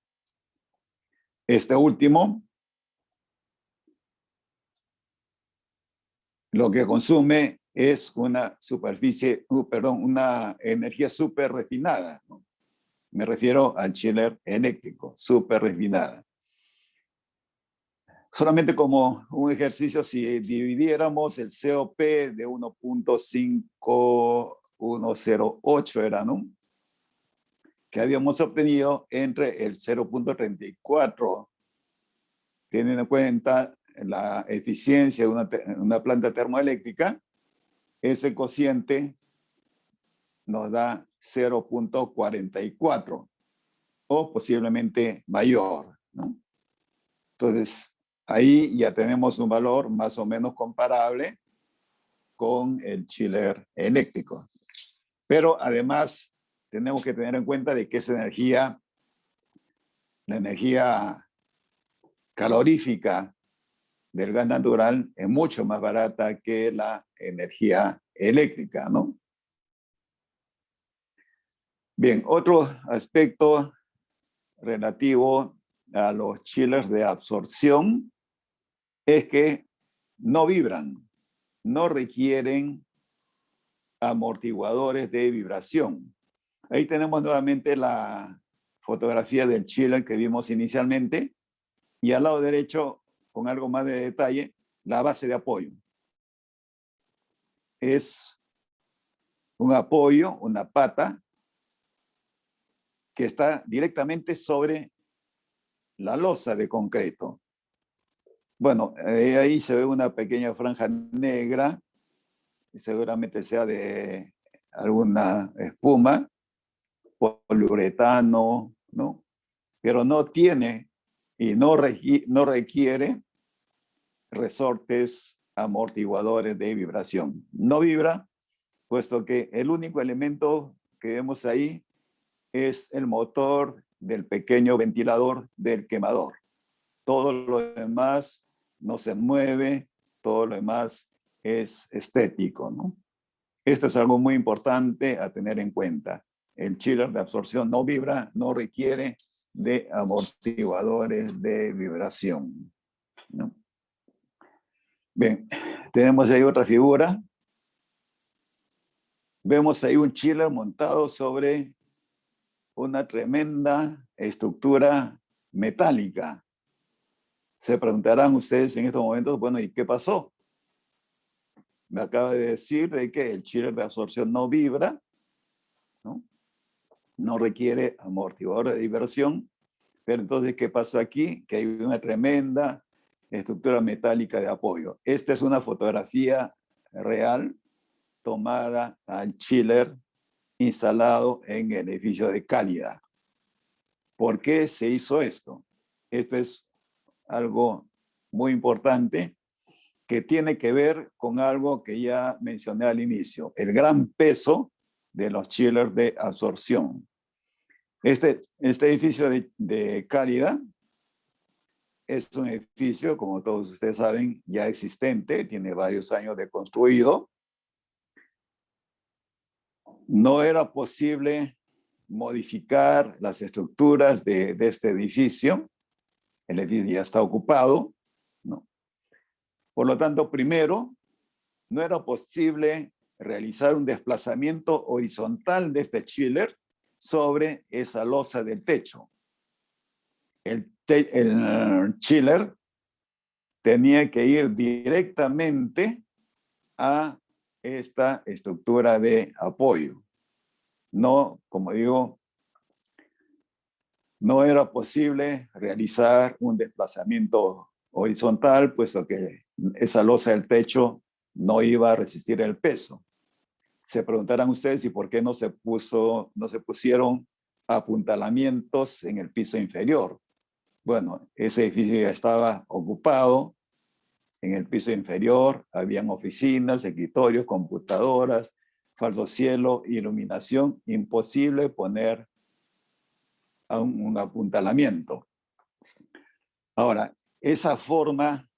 S2: Este último, lo que consume es una energía súper refinada, ¿no? Me refiero al chiller eléctrico, súper refinada. Solamente como un ejercicio, si dividiéramos el COP de 1.5108 era, ¿no?, que habíamos obtenido entre el 0.34, teniendo en cuenta la eficiencia de una planta termoeléctrica, ese cociente nos da 0.44 o posiblemente mayor, ¿no? Entonces, ahí ya tenemos un valor más o menos comparable con el chiller eléctrico. Pero además tenemos que tener en cuenta de que esa energía, la energía calorífica del gas natural, es mucho más barata que la energía eléctrica, ¿no? Bien, otro aspecto relativo a los chillers de absorción es que no vibran, no requieren amortiguadores de vibración. Ahí tenemos nuevamente la fotografía del chiller que vimos inicialmente y al lado derecho, con algo más de detalle, la base de apoyo. Es un apoyo, una pata que está directamente sobre la losa de concreto. Bueno, ahí se ve una pequeña franja negra, seguramente sea de alguna espuma, poliuretano, ¿no? Pero no tiene y no requiere resortes amortiguadores de vibración. No vibra, puesto que el único elemento que vemos ahí es el motor del pequeño ventilador del quemador. Todo lo demás no se mueve, todo lo demás es estético, ¿no? Esto es algo muy importante a tener en cuenta. El chiller de absorción no vibra, no requiere de amortiguadores de vibración, ¿no? Bien, tenemos ahí otra figura. Vemos ahí un chiller montado sobre una tremenda estructura metálica. Se preguntarán ustedes en estos momentos, bueno, ¿y qué pasó? Me acaba de decir de que el chiller de absorción no vibra, ¿no? No requiere amortiguador de vibración, pero entonces, ¿qué pasó aquí? Que hay una tremenda estructura metálica de apoyo. Esta es una fotografía real tomada al chiller instalado en el edificio de Cálida. ¿Por qué se hizo esto? Esto es algo muy importante que tiene que ver con algo que ya mencioné al inicio, el gran peso de los chillers de absorción. Este edificio de Cálida es un edificio, como todos ustedes saben, ya existente, tiene varios años de construido. No era posible modificar las estructuras de este edificio. El edificio ya está ocupado, ¿no? Por lo tanto, primero, no era posible realizar un desplazamiento horizontal de este chiller sobre esa losa del techo. El chiller tenía que ir directamente a esta estructura de apoyo. No, como digo, no era posible realizar un desplazamiento horizontal, puesto que esa losa del techo no iba a resistir el peso. Se preguntarán ustedes y por qué no se pusieron apuntalamientos en el piso inferior. Bueno, ese edificio ya estaba ocupado. En el piso inferior habían oficinas, escritorios, computadoras, falso cielo, iluminación. Imposible poner un apuntalamiento. Ahora, esa forma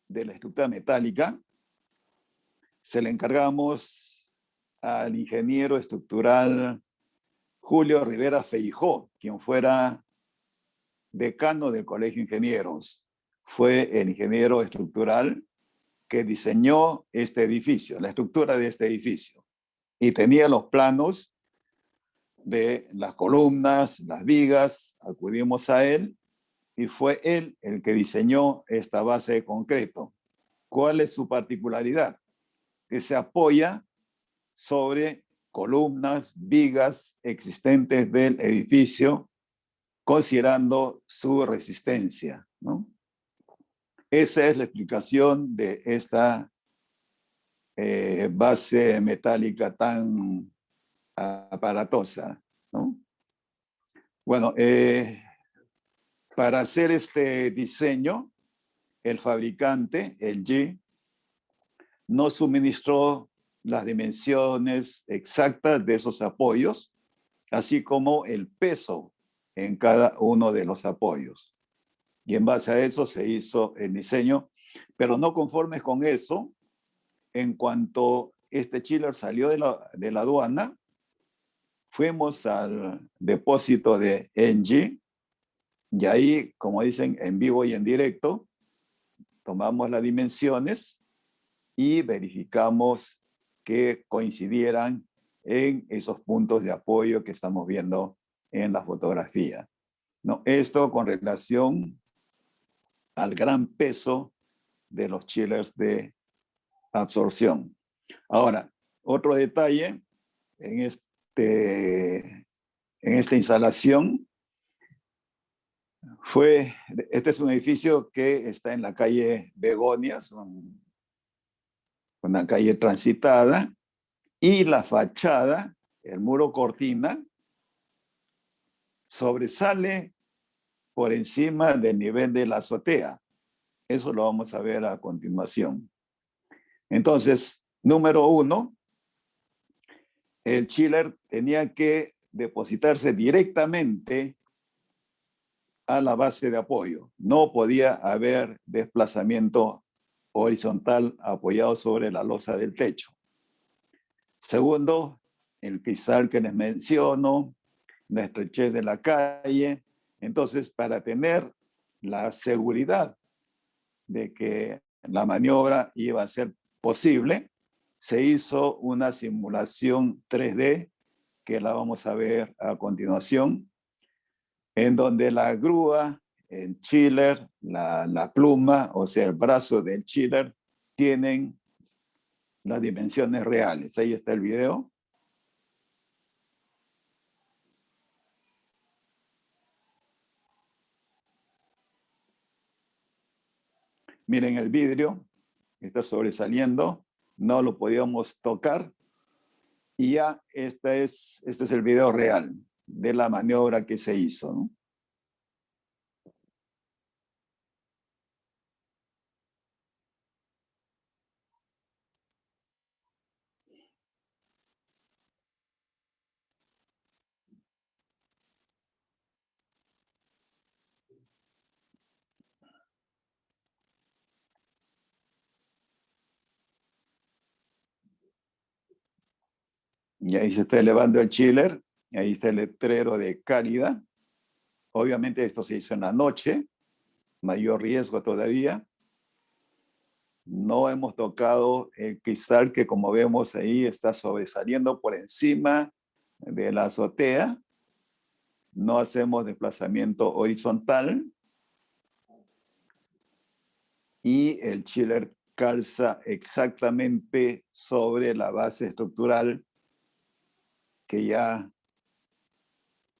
S2: de la estructura metálica se le encargamos al ingeniero estructural Julio Rivera Feijó, quien fuera decano del Colegio de Ingenieros. Fue el ingeniero estructural que diseñó este edificio, la estructura de este edificio, y tenía los planos de las columnas, las vigas. Acudimos a él y fue él el que diseñó esta base de concreto. ¿Cuál es su particularidad? Que se apoya sobre columnas, vigas existentes del edificio, considerando su resistencia, ¿no? Esa es la explicación de esta base metálica tan aparatosa, ¿no? Bueno, para hacer este diseño, el fabricante, LG, no suministró las dimensiones exactas de esos apoyos, así como el peso en cada uno de los apoyos. Y en base a eso se hizo el diseño, pero no conformes con eso, en cuanto este chiller salió de la aduana, fuimos al depósito de Engie y ahí, como dicen, en vivo y en directo, tomamos las dimensiones y verificamos que coincidieran en esos puntos de apoyo que estamos viendo en la fotografía, ¿no? Esto con relación al gran peso de los chillers de absorción. Ahora, otro detalle en esta instalación este es un edificio que está en la calle Begonias, una calle transitada, y la fachada, el muro cortina, sobresale por encima del nivel de la azotea. Eso lo vamos a ver a continuación. Entonces, número 1, el chiller tenía que depositarse directamente a la base de apoyo. No podía haber desplazamiento horizontal apoyado sobre la losa del techo. Segundo, el cristal que les menciono, la estrechez de la calle. Entonces, para tener la seguridad de que la maniobra iba a ser posible, se hizo una simulación 3D que la vamos a ver a continuación, en donde la grúa, el chiller, la pluma, o sea, el brazo del chiller, tienen las dimensiones reales. Ahí está el video. Miren el vidrio, está sobresaliendo, no lo podíamos tocar. Y ya este es el video real de la maniobra que se hizo, ¿no? Y ahí se está elevando el chiller, ahí está el letrero de cálida. Obviamente esto se hizo en la noche, mayor riesgo todavía. No hemos tocado el cristal que, como vemos ahí, está sobresaliendo por encima de la azotea. No hacemos desplazamiento horizontal. Y el chiller calza exactamente sobre la base estructural que ya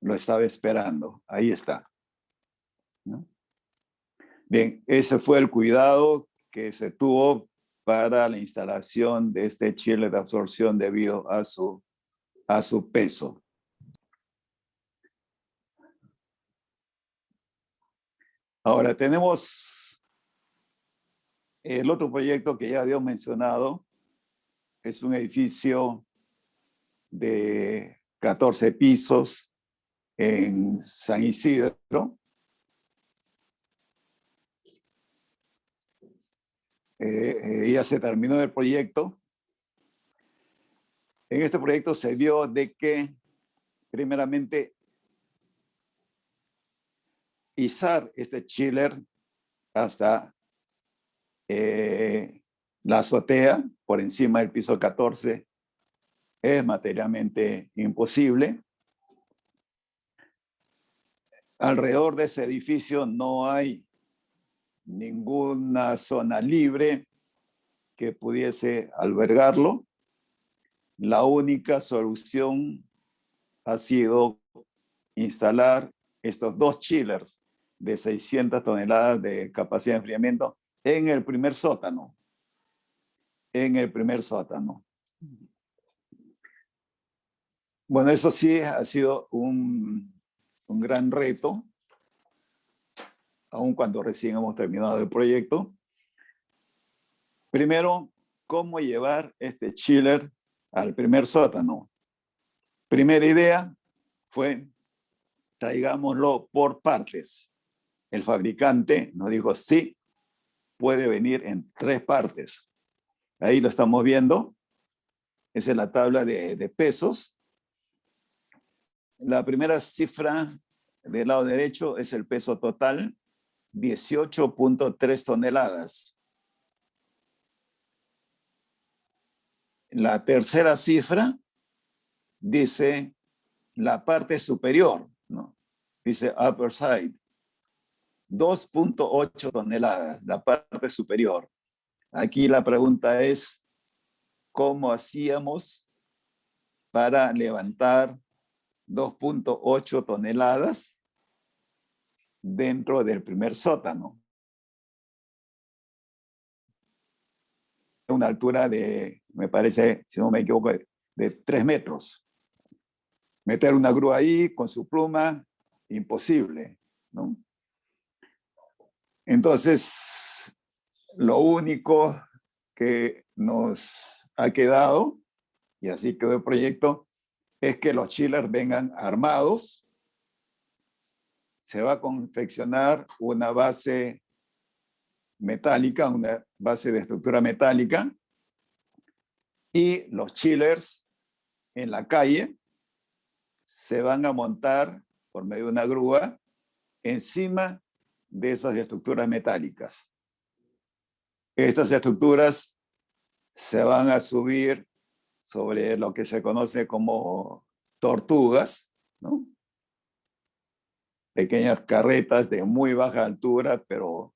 S2: lo estaba esperando. Ahí está, ¿no? Bien, ese fue el cuidado que se tuvo para la instalación de este chiller de absorción debido a su peso. Ahora tenemos el otro proyecto que ya habíamos mencionado. Es un edificio de 14 pisos en San Isidro. Ya se terminó el proyecto. En este proyecto se vio de que, primeramente, izar este chiller hasta la azotea, por encima del piso 14, es materialmente imposible. Alrededor de ese edificio no hay ninguna zona libre que pudiese albergarlo. La única solución ha sido instalar estos 2 chillers de 600 toneladas de capacidad de enfriamiento en el primer sótano. Bueno, eso sí ha sido un gran reto, aun cuando recién hemos terminado el proyecto. Primero, ¿cómo llevar este chiller al primer sótano? Primera idea fue, traigámoslo por partes. El fabricante nos dijo, sí, puede venir en 3 partes. Ahí lo estamos viendo. Esa es la tabla de pesos. La primera cifra del lado derecho es el peso total, 18.3 toneladas. La tercera cifra dice la parte superior, ¿no? Dice upper side, 2.8 toneladas, la parte superior. Aquí la pregunta es, ¿cómo hacíamos para levantar 2.8 toneladas dentro del primer sótano? Una altura de, me parece, si no me equivoco, de 3 metros. Meter una grúa ahí con su pluma, imposible, ¿no? Entonces, lo único que nos ha quedado, y así quedó el proyecto, es que los chillers vengan armados. Se va a confeccionar una base metálica, una base de estructura metálica, y los chillers en la calle se van a montar por medio de una grúa encima de esas estructuras metálicas. Estas estructuras se van a subir sobre lo que se conoce como tortugas, ¿no? Pequeñas carretas de muy baja altura, pero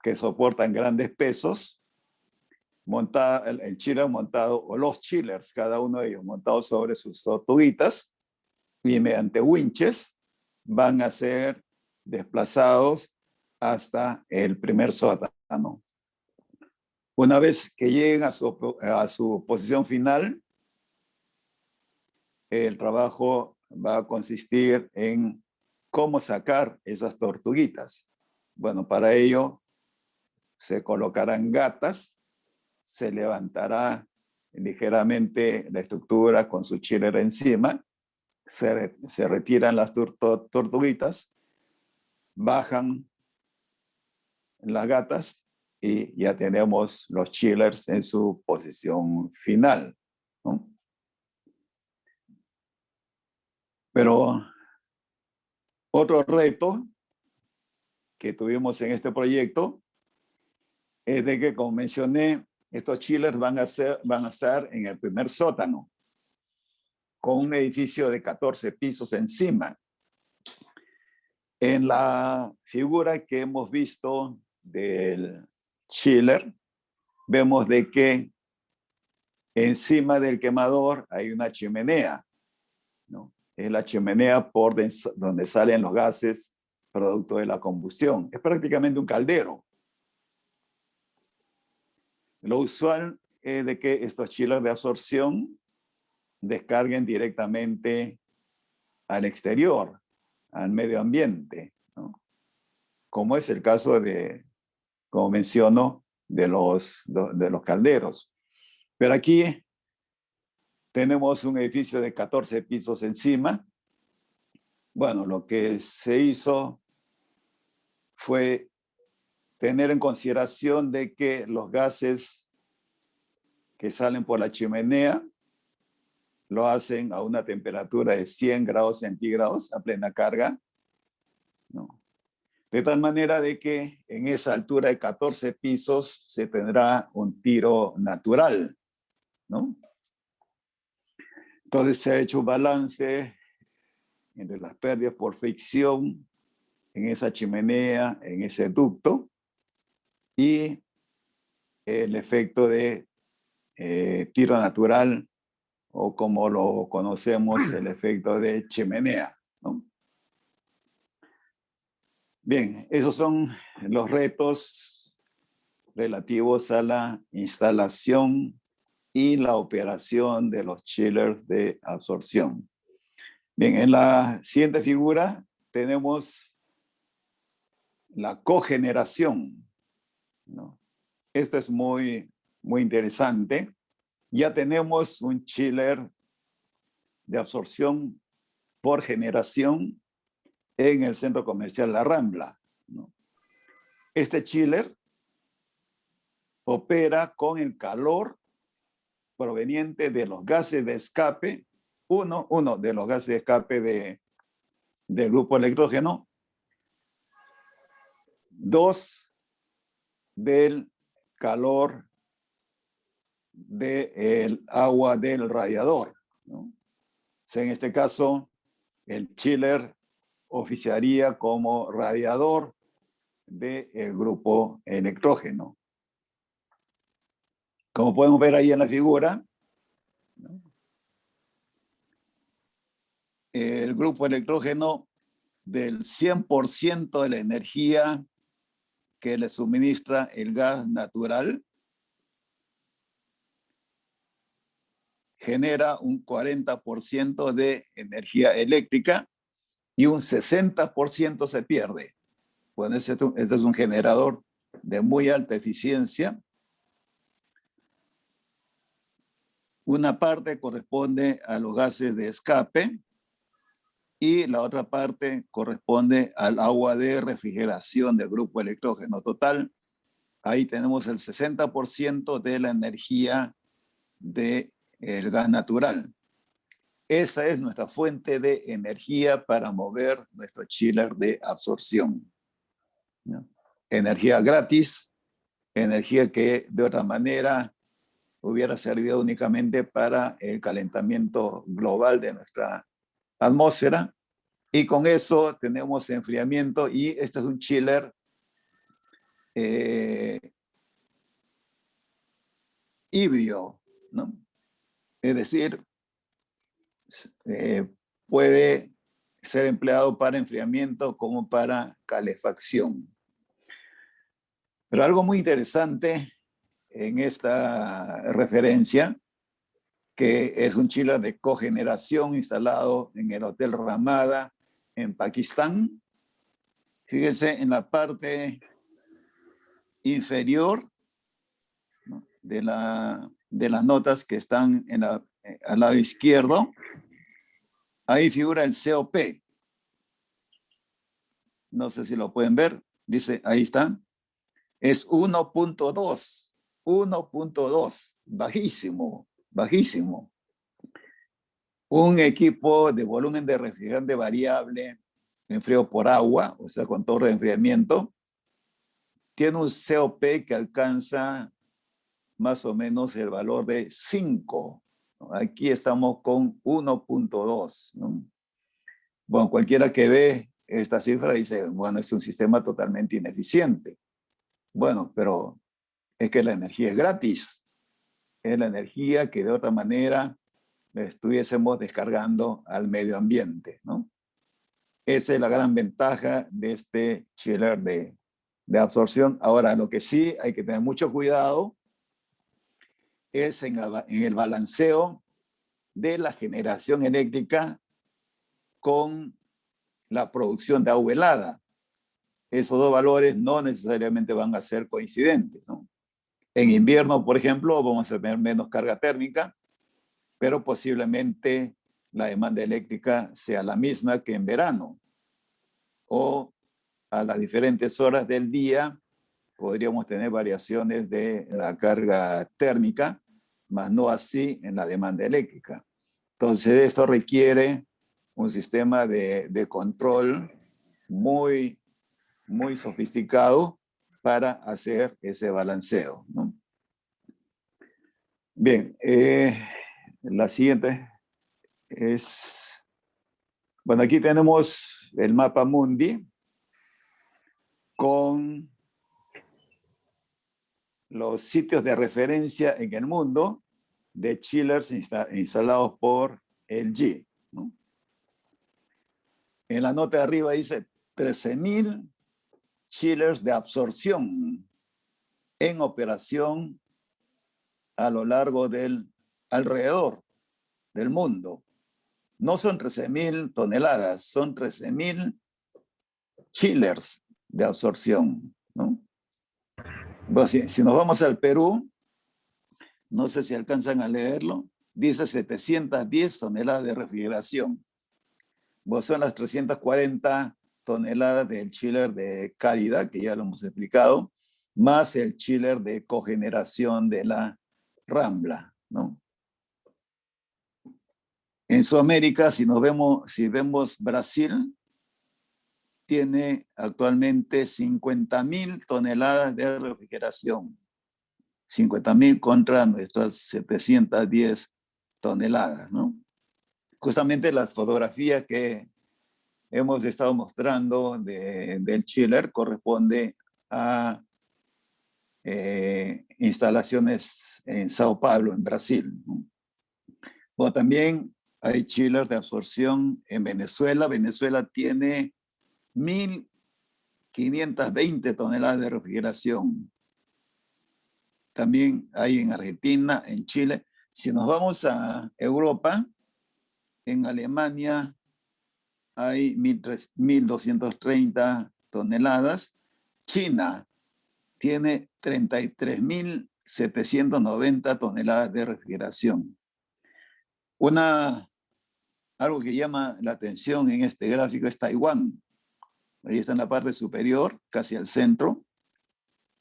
S2: que soportan grandes pesos. El chiller montado, o los chillers, cada uno de ellos montados sobre sus tortuguitas, y mediante winches van a ser desplazados hasta el primer sótano. Una vez que lleguen a su posición final, el trabajo va a consistir en cómo sacar esas tortuguitas. Bueno, para ello se colocarán gatas, se levantará ligeramente la estructura con su chiller encima, se retiran las tortuguitas, bajan las gatas y ya tenemos los chillers en su posición final, ¿no? Pero otro reto que tuvimos en este proyecto es de que, como mencioné, estos chillers van a estar en el primer sótano, con un edificio de 14 pisos encima. En la figura que hemos visto del chiller, vemos de que encima del quemador hay una chimenea, ¿no? Es la chimenea por donde salen los gases producto de la combustión. Es prácticamente un caldero. Lo usual es de que estos chillers de absorción descarguen directamente al exterior, al medio ambiente, ¿no? Como es el caso de, como menciono, de los calderos. Pero aquí tenemos un edificio de 14 pisos encima. Bueno, lo que se hizo fue tener en consideración de que los gases que salen por la chimenea lo hacen a una temperatura de 100 grados centígrados a plena carga, ¿no? De tal manera de que en esa altura de 14 pisos se tendrá un tiro natural, ¿no? Entonces se ha hecho un balance entre las pérdidas por fricción en esa chimenea, en ese ducto, y el efecto de tiro natural, o como lo conocemos, el efecto de chimenea, ¿no? Bien, esos son los retos relativos a la instalación y la operación de los chillers de absorción. Bien, en la siguiente figura tenemos la cogeneración, ¿no? Esto es muy interesante. Ya tenemos un chiller de absorción por generación en el centro comercial La Rambla, ¿no? Este chiller opera con el calor proveniente de los gases de escape uno de los gases de escape del grupo electrógeno, 2 del calor del agua del radiador, ¿no? O sea, en este caso, el chiller oficiaría como radiador del grupo electrógeno. Como podemos ver ahí en la figura, ¿no? El grupo electrógeno, del 100% de la energía que le suministra el gas natural, genera un 40% de energía eléctrica y un 60% se pierde. Bueno, este es un generador de muy alta eficiencia. Una parte corresponde a los gases de escape y la otra parte corresponde al agua de refrigeración del grupo electrógeno. Total, ahí tenemos el 60% de la energía del gas natural. Esa es nuestra fuente de energía para mover nuestro chiller de absorción, ¿no? Energía gratis, energía que de otra manera hubiera servido únicamente para el calentamiento global de nuestra atmósfera, y con eso tenemos enfriamiento, y este es un chiller híbrido, ¿no? Es decir, puede ser empleado para enfriamiento como para calefacción. Pero algo muy interesante en esta referencia, que es un chiller de cogeneración instalado en el Hotel Ramada en Pakistán. Fíjense en la parte inferior, ¿no?, de las notas que están al lado izquierdo. Ahí figura el COP. No sé si lo pueden ver. Dice, ahí está. Es 1.2. 1.2. Bajísimo, bajísimo. Un equipo de volumen de refrigerante variable, enfriado por agua, o sea, con torre de enfriamiento, tiene un COP que alcanza más o menos el valor de 5. Aquí estamos con 1.2, ¿no? Bueno, cualquiera que ve esta cifra dice, bueno, es un sistema totalmente ineficiente. Bueno, pero es que la energía es gratis. Es la energía que de otra manera estuviésemos descargando al medio ambiente, ¿no? Esa es la gran ventaja de este chiller de absorción. Ahora, lo que sí hay que tener mucho cuidado es en el balanceo de la generación eléctrica con la producción de agua helada. Esos dos valores no necesariamente van a ser coincidentes, ¿no? En invierno, por ejemplo, vamos a tener menos carga térmica, pero posiblemente la demanda eléctrica sea la misma que en verano. O a las diferentes horas del día podríamos tener variaciones de la carga térmica, mas no así en la demanda eléctrica. Entonces, esto requiere un sistema de control muy, muy sofisticado para hacer ese balanceo, ¿no? Bien, la siguiente es, bueno, aquí tenemos el mapa mundi con los sitios de referencia en el mundo de chillers instalados por LG, ¿no? En la nota de arriba dice 13.000 chillers de absorción en operación a lo largo alrededor del mundo. No son 13.000 toneladas, son 13.000 chillers de absorción, ¿no? Bueno, si nos vamos al Perú, no sé si alcanzan a leerlo, dice 710 toneladas de refrigeración. Bueno, son las 340 toneladas del chiller de calidad, que ya lo hemos explicado, más el chiller de cogeneración de la Rambla, ¿no? En Sudamérica, si vemos Brasil, tiene actualmente 50.000 toneladas de refrigeración. 50.000 contra nuestras 710 toneladas, ¿no? Justamente las fotografías que hemos estado mostrando del chiller corresponde a instalaciones en Sao Paulo, en Brasil, ¿no? Bueno, también hay chillers de absorción en Venezuela. Venezuela tiene 1.520 toneladas de refrigeración. También hay en Argentina, en Chile. Si nos vamos a Europa, en Alemania hay 1.230 toneladas. China tiene 33.790 toneladas de refrigeración. Algo que llama la atención en este gráfico es Taiwán. Ahí está en la parte superior, casi al centro.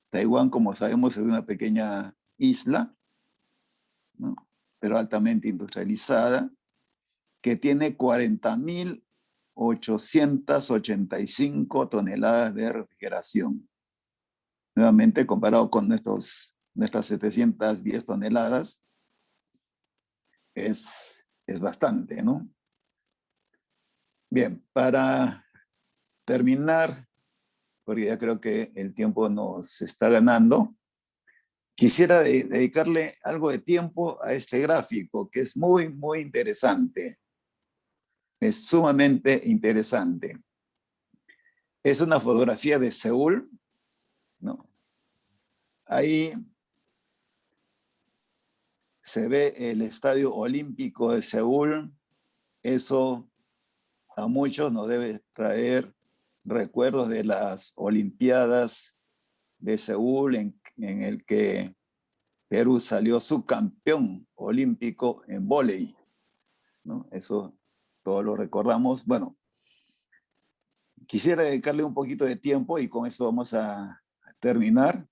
S2: Taiwán, como sabemos, es una pequeña isla, ¿no? Pero altamente industrializada, que tiene 40.885 toneladas de refrigeración. Nuevamente, comparado con nuestras 710 toneladas, es bastante, ¿no? Bien, para terminar, porque ya creo que el tiempo nos está ganando, quisiera dedicarle algo de tiempo a este gráfico, que es muy, muy interesante. Es sumamente interesante. Es una fotografía de Seúl, ¿no? Ahí se ve el Estadio Olímpico de Seúl. Eso a muchos nos debe traer recuerdos de las Olimpiadas de Seúl, en el que Perú salió subcampeón olímpico en vóley, ¿no? Eso todos lo recordamos. Bueno, quisiera dedicarle un poquito de tiempo y con eso vamos a terminar.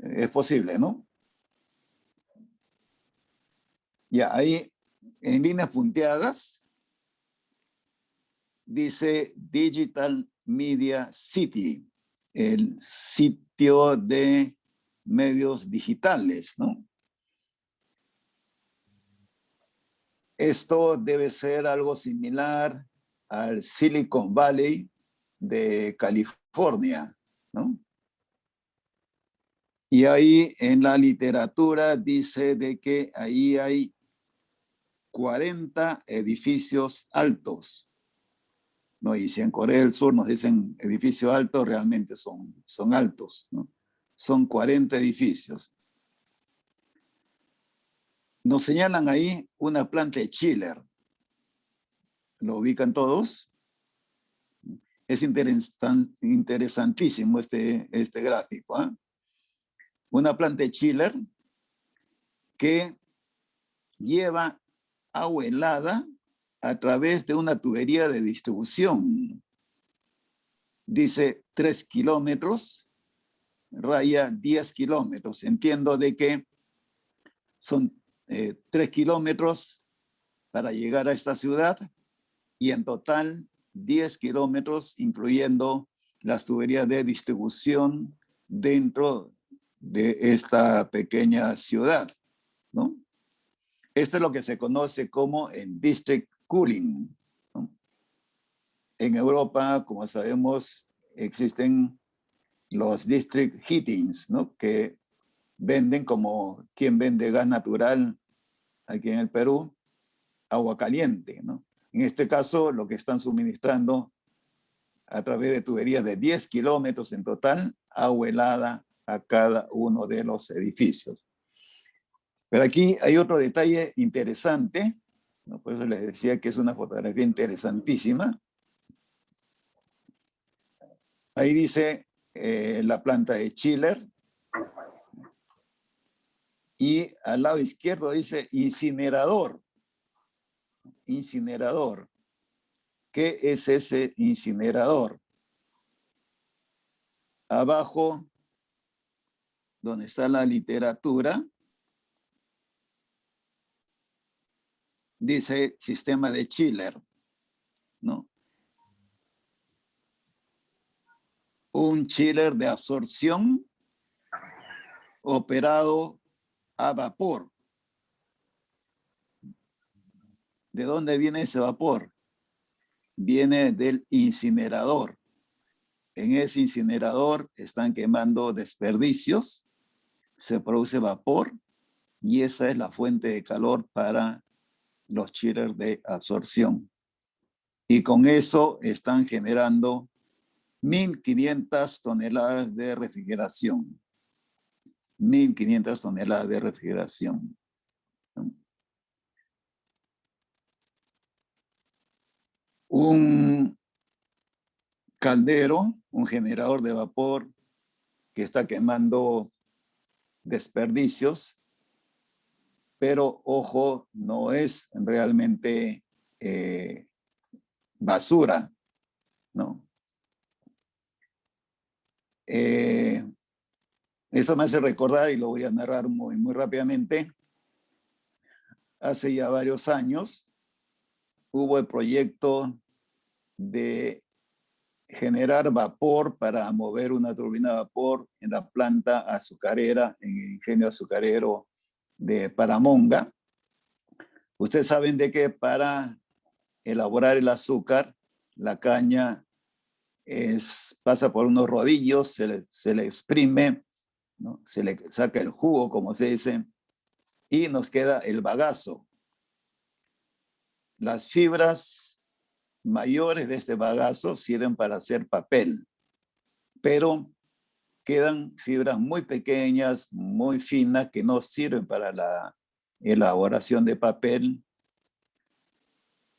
S2: Es posible, ¿no? Ya, ahí en líneas punteadas dice Digital Media City, el sitio de medios digitales, ¿no? Esto debe ser algo similar al Silicon Valley de California, ¿no? Y ahí en la literatura dice de que ahí hay 40 edificios altos, ¿no? Y si en Corea del Sur nos dicen edificios altos, realmente son altos, ¿no? Son 40 edificios. Nos señalan ahí una planta de chiller. ¿Lo ubican todos? Es interesantísimo este gráfico, ¿eh? Una planta de chiller que lleva agua helada a través de una tubería de distribución. Dice 3 kilómetros, raya 10 kilómetros. Entiendo de que son 3 kilómetros para llegar a esta ciudad y en total 10 kilómetros, incluyendo las tuberías de distribución dentro de esta pequeña ciudad, ¿no? Esto es lo que se conoce como el district cooling, ¿no? En Europa, como sabemos, existen los district heatings, ¿no? Que venden, como quien vende gas natural aquí en el Perú, agua caliente, ¿no? En este caso, lo que están suministrando a través de tuberías de 10 kilómetros en total, agua helada a cada uno de los edificios. Pero aquí hay otro detalle interesante, ¿no? Por eso les decía que es una fotografía interesantísima. Ahí dice la planta de chiller. Y al lado izquierdo dice incinerador. Incinerador. ¿Qué es ese incinerador? Abajo, donde está la literatura, dice sistema de chiller, ¿no? Un chiller de absorción operado a vapor. ¿De dónde viene ese vapor? Viene del incinerador. En ese incinerador están quemando desperdicios, se produce vapor y esa es la fuente de calor para los chillers de absorción. Y con eso están generando 1.500 toneladas de refrigeración. 1.500 toneladas de refrigeración. Un caldero, un generador de vapor que está quemando desperdicios, pero ojo, no es realmente basura, ¿no? Eso me hace recordar, y lo voy a narrar muy rápidamente. Hace ya varios años hubo el proyecto de generar vapor para mover una turbina de vapor en la planta azucarera, en el ingenio azucarero de Paramonga. Ustedes saben de que para elaborar el azúcar, la caña pasa por unos rodillos, se le exprime, ¿no? Se le saca el jugo, como se dice, y nos queda el bagazo. Las fibras mayores de este bagazo sirven para hacer papel, pero quedan fibras muy pequeñas, muy finas, que no sirven para la elaboración de papel.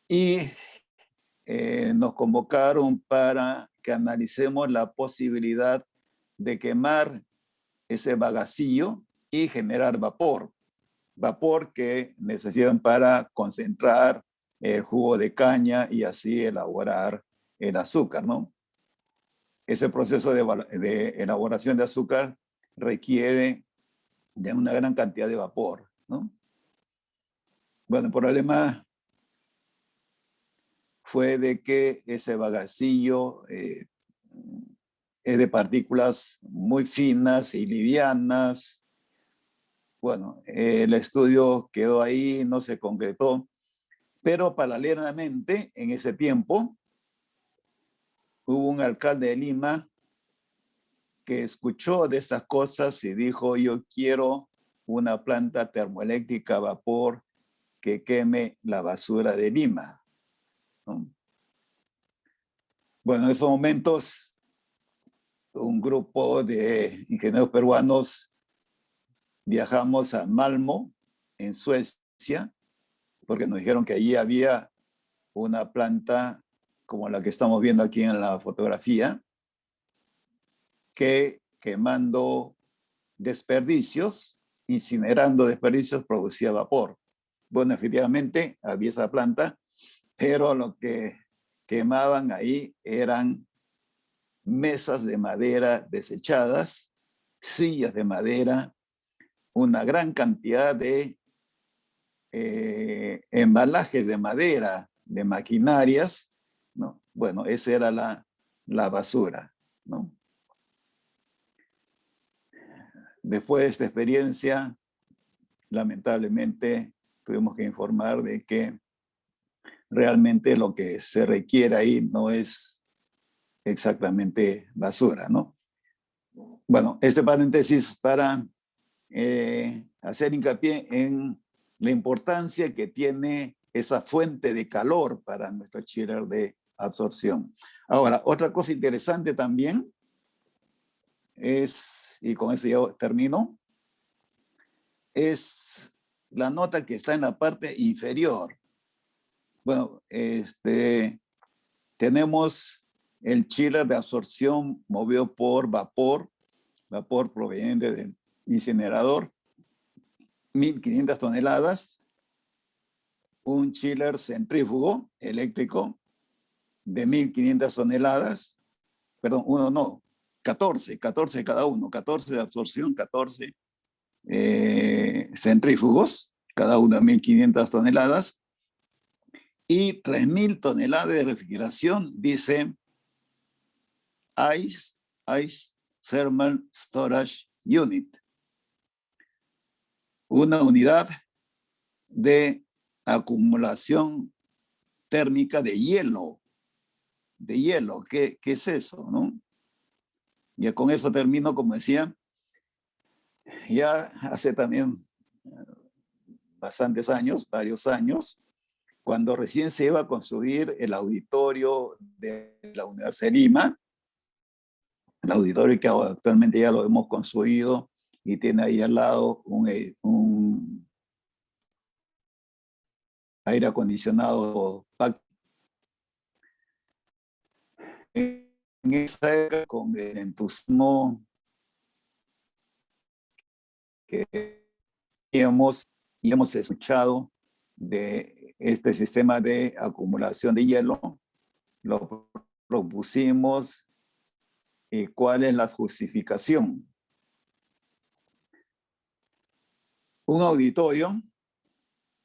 S2: Y nos convocaron para que analicemos la posibilidad de quemar ese bagacillo y generar vapor. Vapor que necesitan para concentrar el jugo de caña y así elaborar el azúcar, ¿no? Ese proceso de elaboración de azúcar requiere de una gran cantidad de vapor, ¿no? Bueno, el problema fue de que ese bagacillo es de partículas muy finas y livianas. Bueno, el estudio quedó ahí, no se concretó, pero paralelamente en ese tiempo hubo un alcalde de Lima que escuchó de esas cosas y dijo: yo quiero una planta termoeléctrica a vapor que queme la basura de Lima, ¿no? Bueno, en esos momentos un grupo de ingenieros peruanos viajamos a Malmö, en Suecia, porque nos dijeron que allí había una planta como la que estamos viendo aquí en la fotografía, que quemando desperdicios, incinerando desperdicios, producía vapor. Bueno, efectivamente había esa planta, pero lo que quemaban ahí eran mesas de madera desechadas, sillas de madera, una gran cantidad de embalajes de madera, de maquinarias, ¿no? Bueno, esa era la basura, ¿no? Después de esta experiencia, lamentablemente tuvimos que informar de que realmente lo que se requiere ahí no es exactamente basura, ¿no? Bueno, este paréntesis para hacer hincapié en la importancia que tiene esa fuente de calor para nuestro chiller de absorción. Ahora, otra cosa interesante también es, y con eso ya termino, es la nota que está en la parte inferior. Bueno, tenemos el chiller de absorción movido por vapor proveniente del incinerador, 1.500 toneladas, un chiller centrífugo eléctrico de 1.500 toneladas, perdón, 14 cada uno, 14 de absorción, 14 centrífugos, cada uno de 1.500 toneladas, Y 3.000 toneladas de refrigeración, dice Ice Thermal Storage Unit. Una unidad de acumulación térmica de hielo. De hielo, ¿qué es eso, no? Ya con eso termino, como decía, ya hace también bastantes años, varios años, cuando recién se iba a construir el auditorio de la Universidad de Lima, el auditorio que actualmente ya lo hemos construido y tiene ahí al lado un aire acondicionado. En esa época, con el entusiasmo que hemos escuchado de este sistema de acumulación de hielo, lo propusimos. ¿Y cuál es la justificación? Un auditorio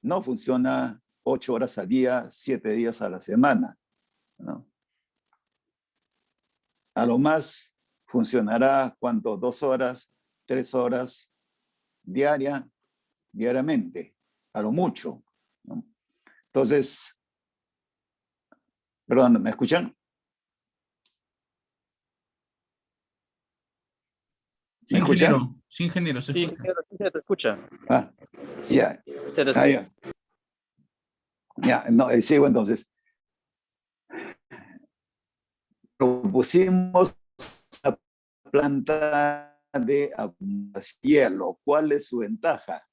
S2: no funciona 8 horas al día, 7 días a la semana, ¿no? A lo más funcionará, ¿cuánto? 2 horas, 3 horas diariamente, a lo mucho, ¿no? Entonces, perdón, ¿me escuchan?
S1: Sí,
S2: ¿Me escuchan?
S1: ingeniero. Sí, ingeniero, se
S4: Sí,
S1: escucha.
S4: sí, se te escucha.
S2: Ah, ya.
S4: Se te
S2: Ah, ya. Ya, no, sigo entonces. Propusimos la planta de acumulación de hielo. ¿Cuál es su ventaja?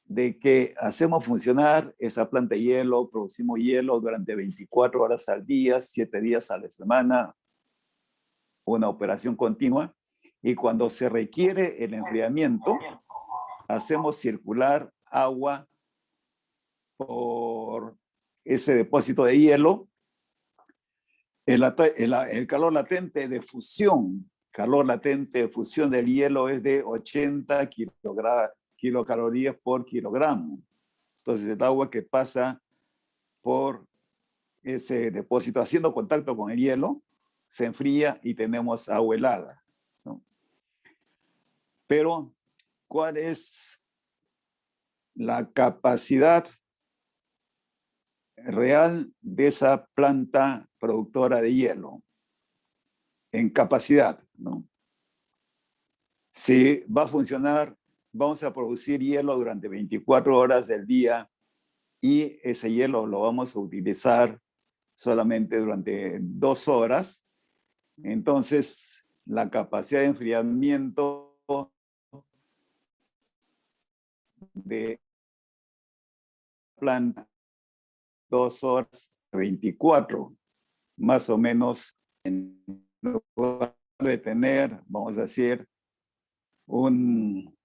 S2: De que hacemos funcionar esa planta de hielo, producimos hielo durante 24 horas al día, 7 días a la semana, una operación continua, y cuando se requiere el enfriamiento, hacemos circular agua por ese depósito de hielo. El calor latente de fusión, del hielo es de 80 kilocalorías por kilogramo. Entonces el agua que pasa por ese depósito haciendo contacto con el hielo se enfría y tenemos agua helada, ¿no? Pero, ¿cuál es la capacidad real de esa planta productora de hielo? En capacidad, ¿no? Si va a funcionar, vamos a producir hielo durante 24 horas del día y ese hielo lo vamos a utilizar solamente durante 2 horas. Entonces, la capacidad de enfriamiento de planta 2 horas 24, más o menos, en lugar de tener, vamos a decir, un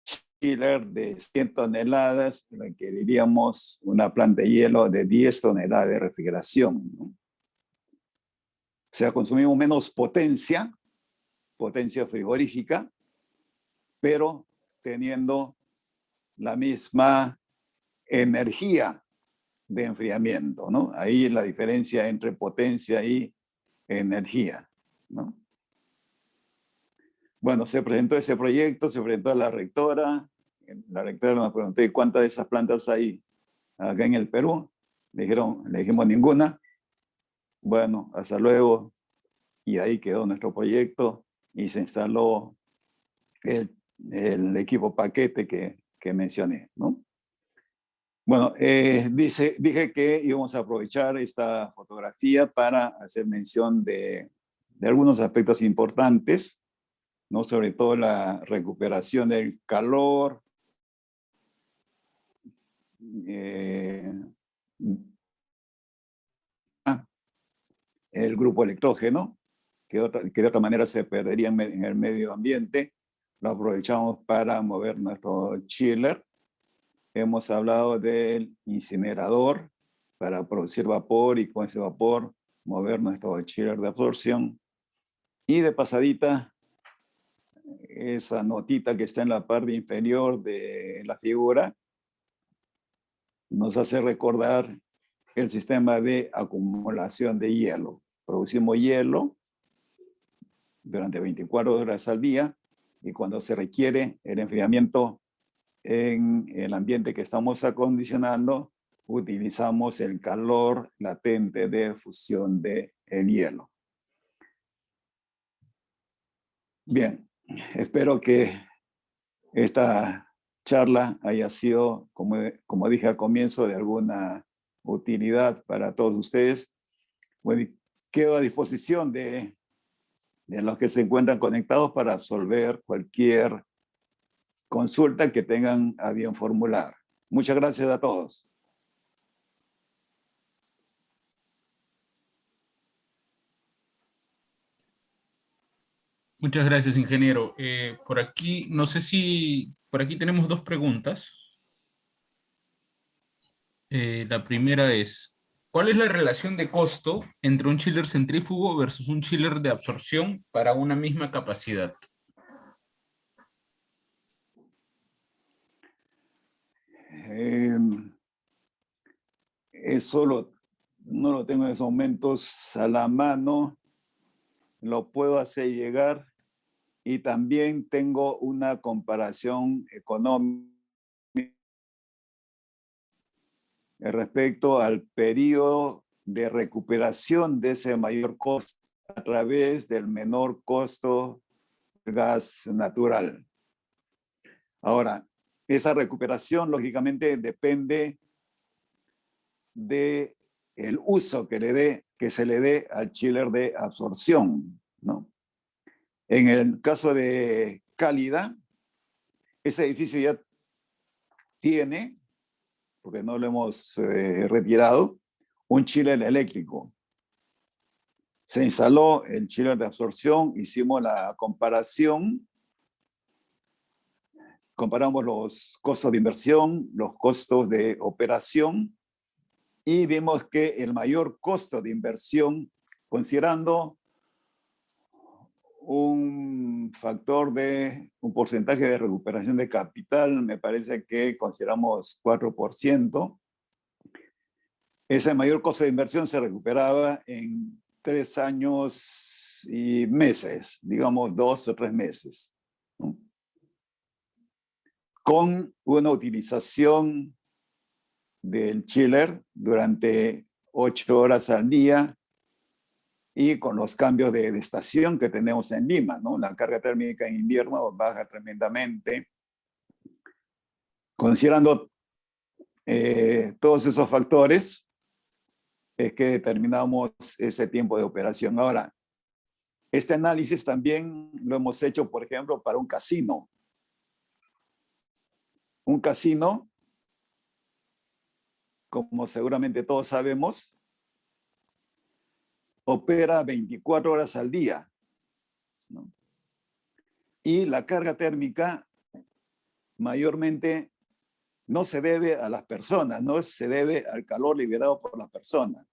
S2: chiller de 100 toneladas, requeriríamos una planta de hielo de 10 toneladas de refrigeración, ¿no? O sea, consumimos menos potencia frigorífica, pero teniendo la misma energía de enfriamiento, ¿no? Ahí la diferencia entre potencia y energía, ¿no? Bueno, se presentó ese proyecto, se presentó a la rectora. La rectora nos preguntó cuántas de esas plantas hay acá en el Perú. Le dijimos ninguna. Bueno, hasta luego. Y ahí quedó nuestro proyecto y se instaló el equipo paquete que mencioné, ¿no? Bueno, dije que íbamos a aprovechar esta fotografía para hacer mención de algunos aspectos importantes, ¿no? Sobre todo la recuperación del calor, el grupo electrógeno, que de otra manera se perdería en el medio ambiente. Lo aprovechamos para mover nuestro chiller. Hemos hablado del incinerador para producir vapor y con ese vapor mover nuestro chiller de absorción. Y de pasadita, esa notita que está en la parte inferior de la figura, nos hace recordar el sistema de acumulación de hielo. Producimos hielo durante 24 horas al día y cuando se requiere el enfriamiento en el ambiente que estamos acondicionando, utilizamos el calor latente de fusión del hielo. Bien, espero que esta charla haya sido, como dije al comienzo, de alguna utilidad para todos ustedes. Bueno, quedo a disposición de los que se encuentran conectados para absolver cualquier consulta que tengan a bien formular. Muchas gracias a todos.
S1: Muchas gracias, ingeniero. Por aquí, no sé si, por aquí tenemos dos preguntas. La primera es, ¿cuál es la relación de costo entre un chiller centrífugo versus un chiller de absorción para una misma capacidad?
S2: Eso no lo tengo en esos momentos a la mano, lo puedo hacer llegar y también tengo una comparación económica respecto al periodo de recuperación de ese mayor costo a través del menor costo del gas natural. Ahora, esa recuperación lógicamente depende de el uso que se le dé al chiller de absorción, ¿no? En el caso de Cálida, ese edificio ya tiene, porque no lo hemos retirado, un chiller eléctrico. Se instaló el chiller de absorción, hicimos la comparación, comparamos los costos de inversión, los costos de operación, y vimos que el mayor costo de inversión, considerando un factor de un porcentaje de recuperación de capital, me parece que consideramos 4%. Ese mayor costo de inversión se recuperaba en 3 años y meses, digamos 2 o 3 meses, ¿no? Con una utilización del chiller durante 8 horas al día y con los cambios de estación que tenemos en Lima, ¿no? La carga térmica en invierno baja tremendamente. Considerando todos esos factores, es que determinamos ese tiempo de operación. Ahora, este análisis también lo hemos hecho, por ejemplo, para un casino. Un casino, como seguramente todos sabemos, opera 24 horas al día, ¿no? Y la carga térmica mayormente no se debe a las personas, no se debe al calor liberado por las personas,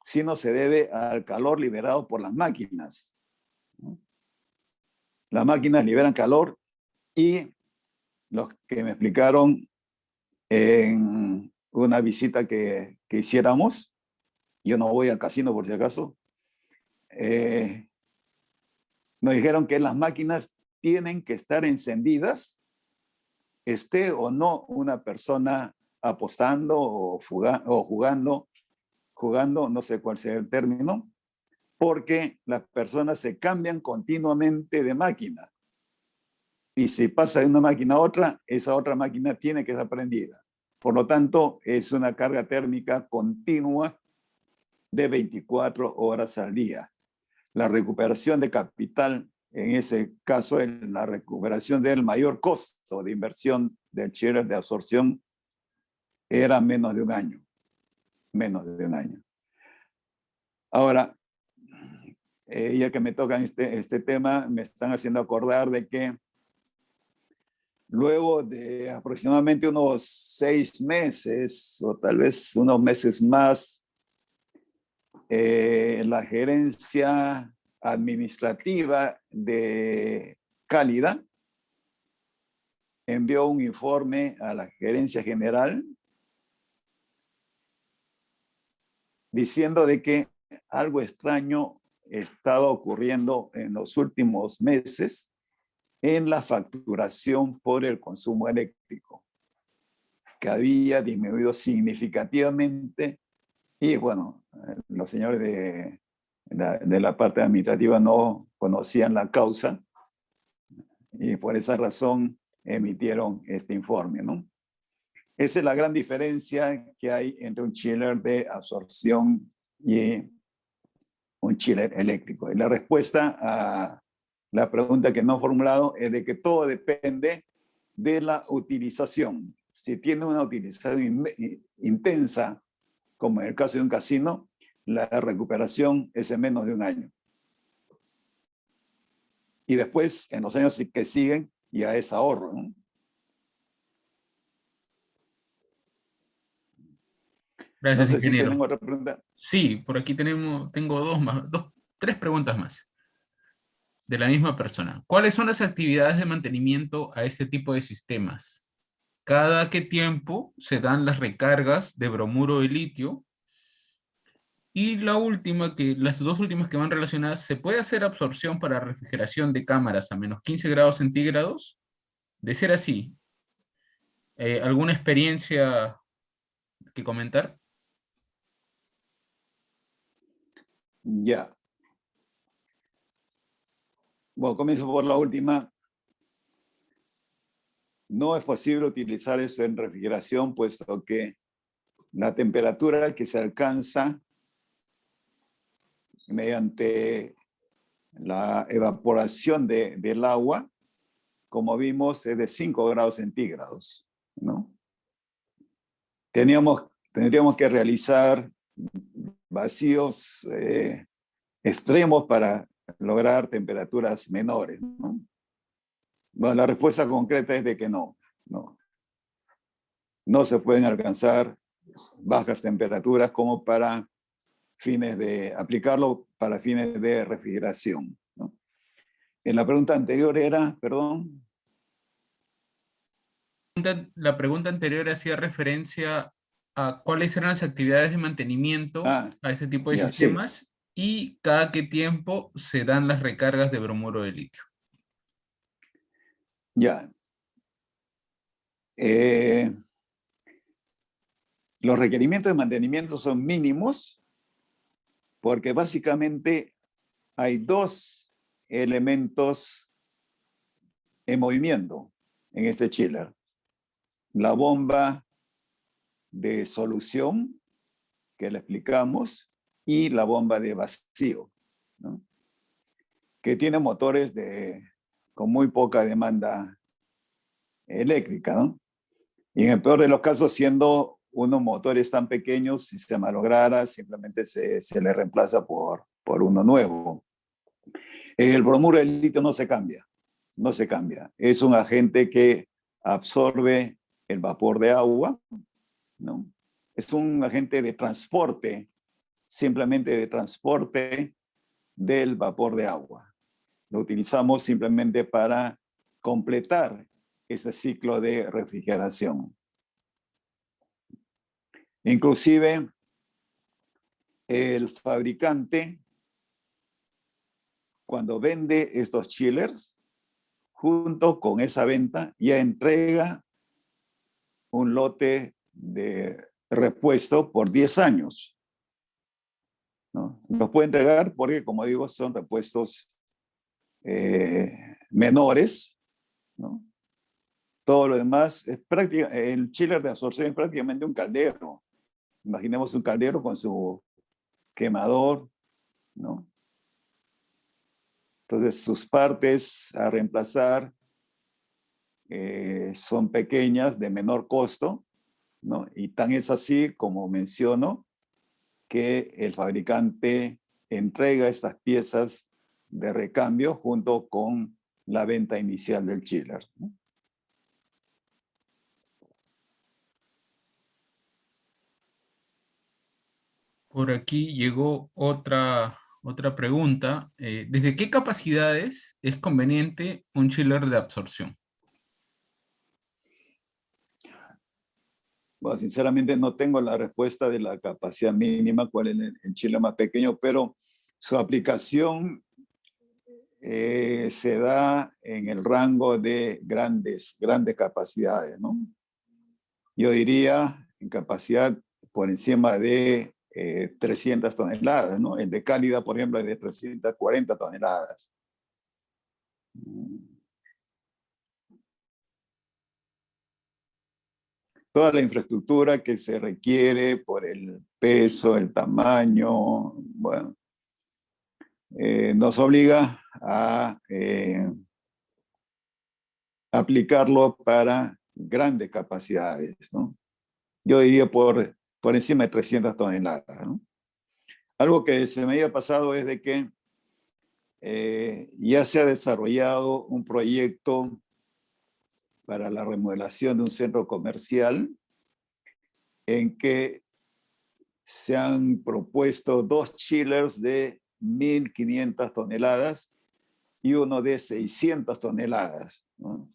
S2: sino se debe al calor liberado por las máquinas, ¿no? Las máquinas liberan calor y los que me explicaron en una visita que hiciéramos, yo no voy al casino por si acaso, nos dijeron que las máquinas tienen que estar encendidas, esté o no una persona apostando o jugando, no sé cuál sea el término, porque las personas se cambian continuamente de máquina. Y si pasa de una máquina a otra, esa otra máquina tiene que estar prendida. Por lo tanto, es una carga térmica continua de 24 horas al día. La recuperación de capital, en ese caso, en la recuperación del mayor costo de inversión del chiller de absorción, era menos de un año. Menos de un año. Ahora, ya que me tocan este tema, me están haciendo acordar de que luego de aproximadamente unos 6 meses o tal vez unos meses más, la gerencia administrativa de Cálida envió un informe a la gerencia general diciendo de que algo extraño estaba ocurriendo en los últimos meses en la facturación por el consumo eléctrico, que había disminuido significativamente. Y bueno, los señores de la parte administrativa no conocían la causa y por esa razón emitieron este informe, ¿no? Esa es la gran diferencia que hay entre un chiller de absorción y un chiller eléctrico. Y la respuesta a la pregunta que no he formulado es de que todo depende de la utilización. Si tiene una utilización intensa, como en el caso de un casino, la recuperación es en menos de un año. Y después, en los años que siguen, ya es ahorro, ¿no? No
S1: Gracias,
S2: sé si
S1: ingeniero.
S2: tienen otra pregunta.
S1: Sí, por aquí tengo tres preguntas más de la misma persona. ¿Cuáles son las actividades de mantenimiento a este tipo de sistemas? ¿Cada qué tiempo se dan las recargas de bromuro de litio? Y las dos últimas que van relacionadas, ¿se puede hacer absorción para refrigeración de cámaras a menos 15 grados centígrados? De ser así, ¿alguna experiencia que comentar?
S2: Ya. Bueno, comienzo por la última. No es posible utilizar eso en refrigeración, puesto que la temperatura que se alcanza mediante la evaporación del agua, como vimos, es de 5 grados centígrados, ¿no? Tendríamos que realizar vacíos extremos para lograr temperaturas menores, ¿no? Bueno, la respuesta concreta es de que no se pueden alcanzar bajas temperaturas como para aplicarlo para fines de refrigeración, ¿no? En la pregunta anterior era, perdón.
S1: La pregunta anterior hacía referencia a cuáles eran las actividades de mantenimiento
S2: Ah,
S1: a este tipo de
S2: ya, sí,
S1: sistemas y cada qué tiempo se dan las recargas de bromuro de litio.
S2: ya. Los requerimientos de mantenimiento son mínimos porque básicamente hay dos elementos en movimiento en este chiller. La bomba de solución, que le explicamos, y la bomba de vacío, ¿no? Que tiene motores con muy poca demanda eléctrica, ¿no? Y en el peor de los casos, siendo unos motores tan pequeños, si se malograra, simplemente se le reemplaza por uno nuevo. El bromuro de litio no se cambia, no se cambia. Es un agente que absorbe el vapor de agua, ¿no? Es un agente de transporte, simplemente de transporte del vapor de agua. Lo utilizamos simplemente para completar ese ciclo de refrigeración. Inclusive, el fabricante, cuando vende estos chillers, junto con esa venta, ya entrega un lote de repuesto por 10 años, ¿no? Los puede entregar porque, como digo, son repuestos menores, ¿no? Todo lo demás es el chiller de absorción es prácticamente un caldero. Imaginemos un caldero con su quemador, ¿no? Entonces, sus partes a reemplazar son pequeñas, de menor costo, ¿no? Y tan es así, como menciono, que el fabricante entrega estas piezas de recambio junto con la venta inicial del chiller, ¿no?
S1: Por aquí llegó otra pregunta. ¿Desde qué capacidades es conveniente un chiller de absorción?
S2: Bueno, sinceramente no tengo la respuesta de la capacidad mínima, cuál es el chiller más pequeño, pero su aplicación se da en el rango de grandes capacidades, ¿no? Yo diría en capacidad por encima de 300 toneladas, ¿no? El de cálida, por ejemplo, es de 340 toneladas. Toda la infraestructura que se requiere por el peso, el tamaño, bueno, nos obliga a aplicarlo para grandes capacidades, ¿no? Yo diría por encima de 300 toneladas, ¿no? Algo que se me había pasado es de que ya se ha desarrollado un proyecto para la remodelación de un centro comercial en que se han propuesto 2 chillers de 1.500 toneladas y uno de 600 toneladas, ¿no?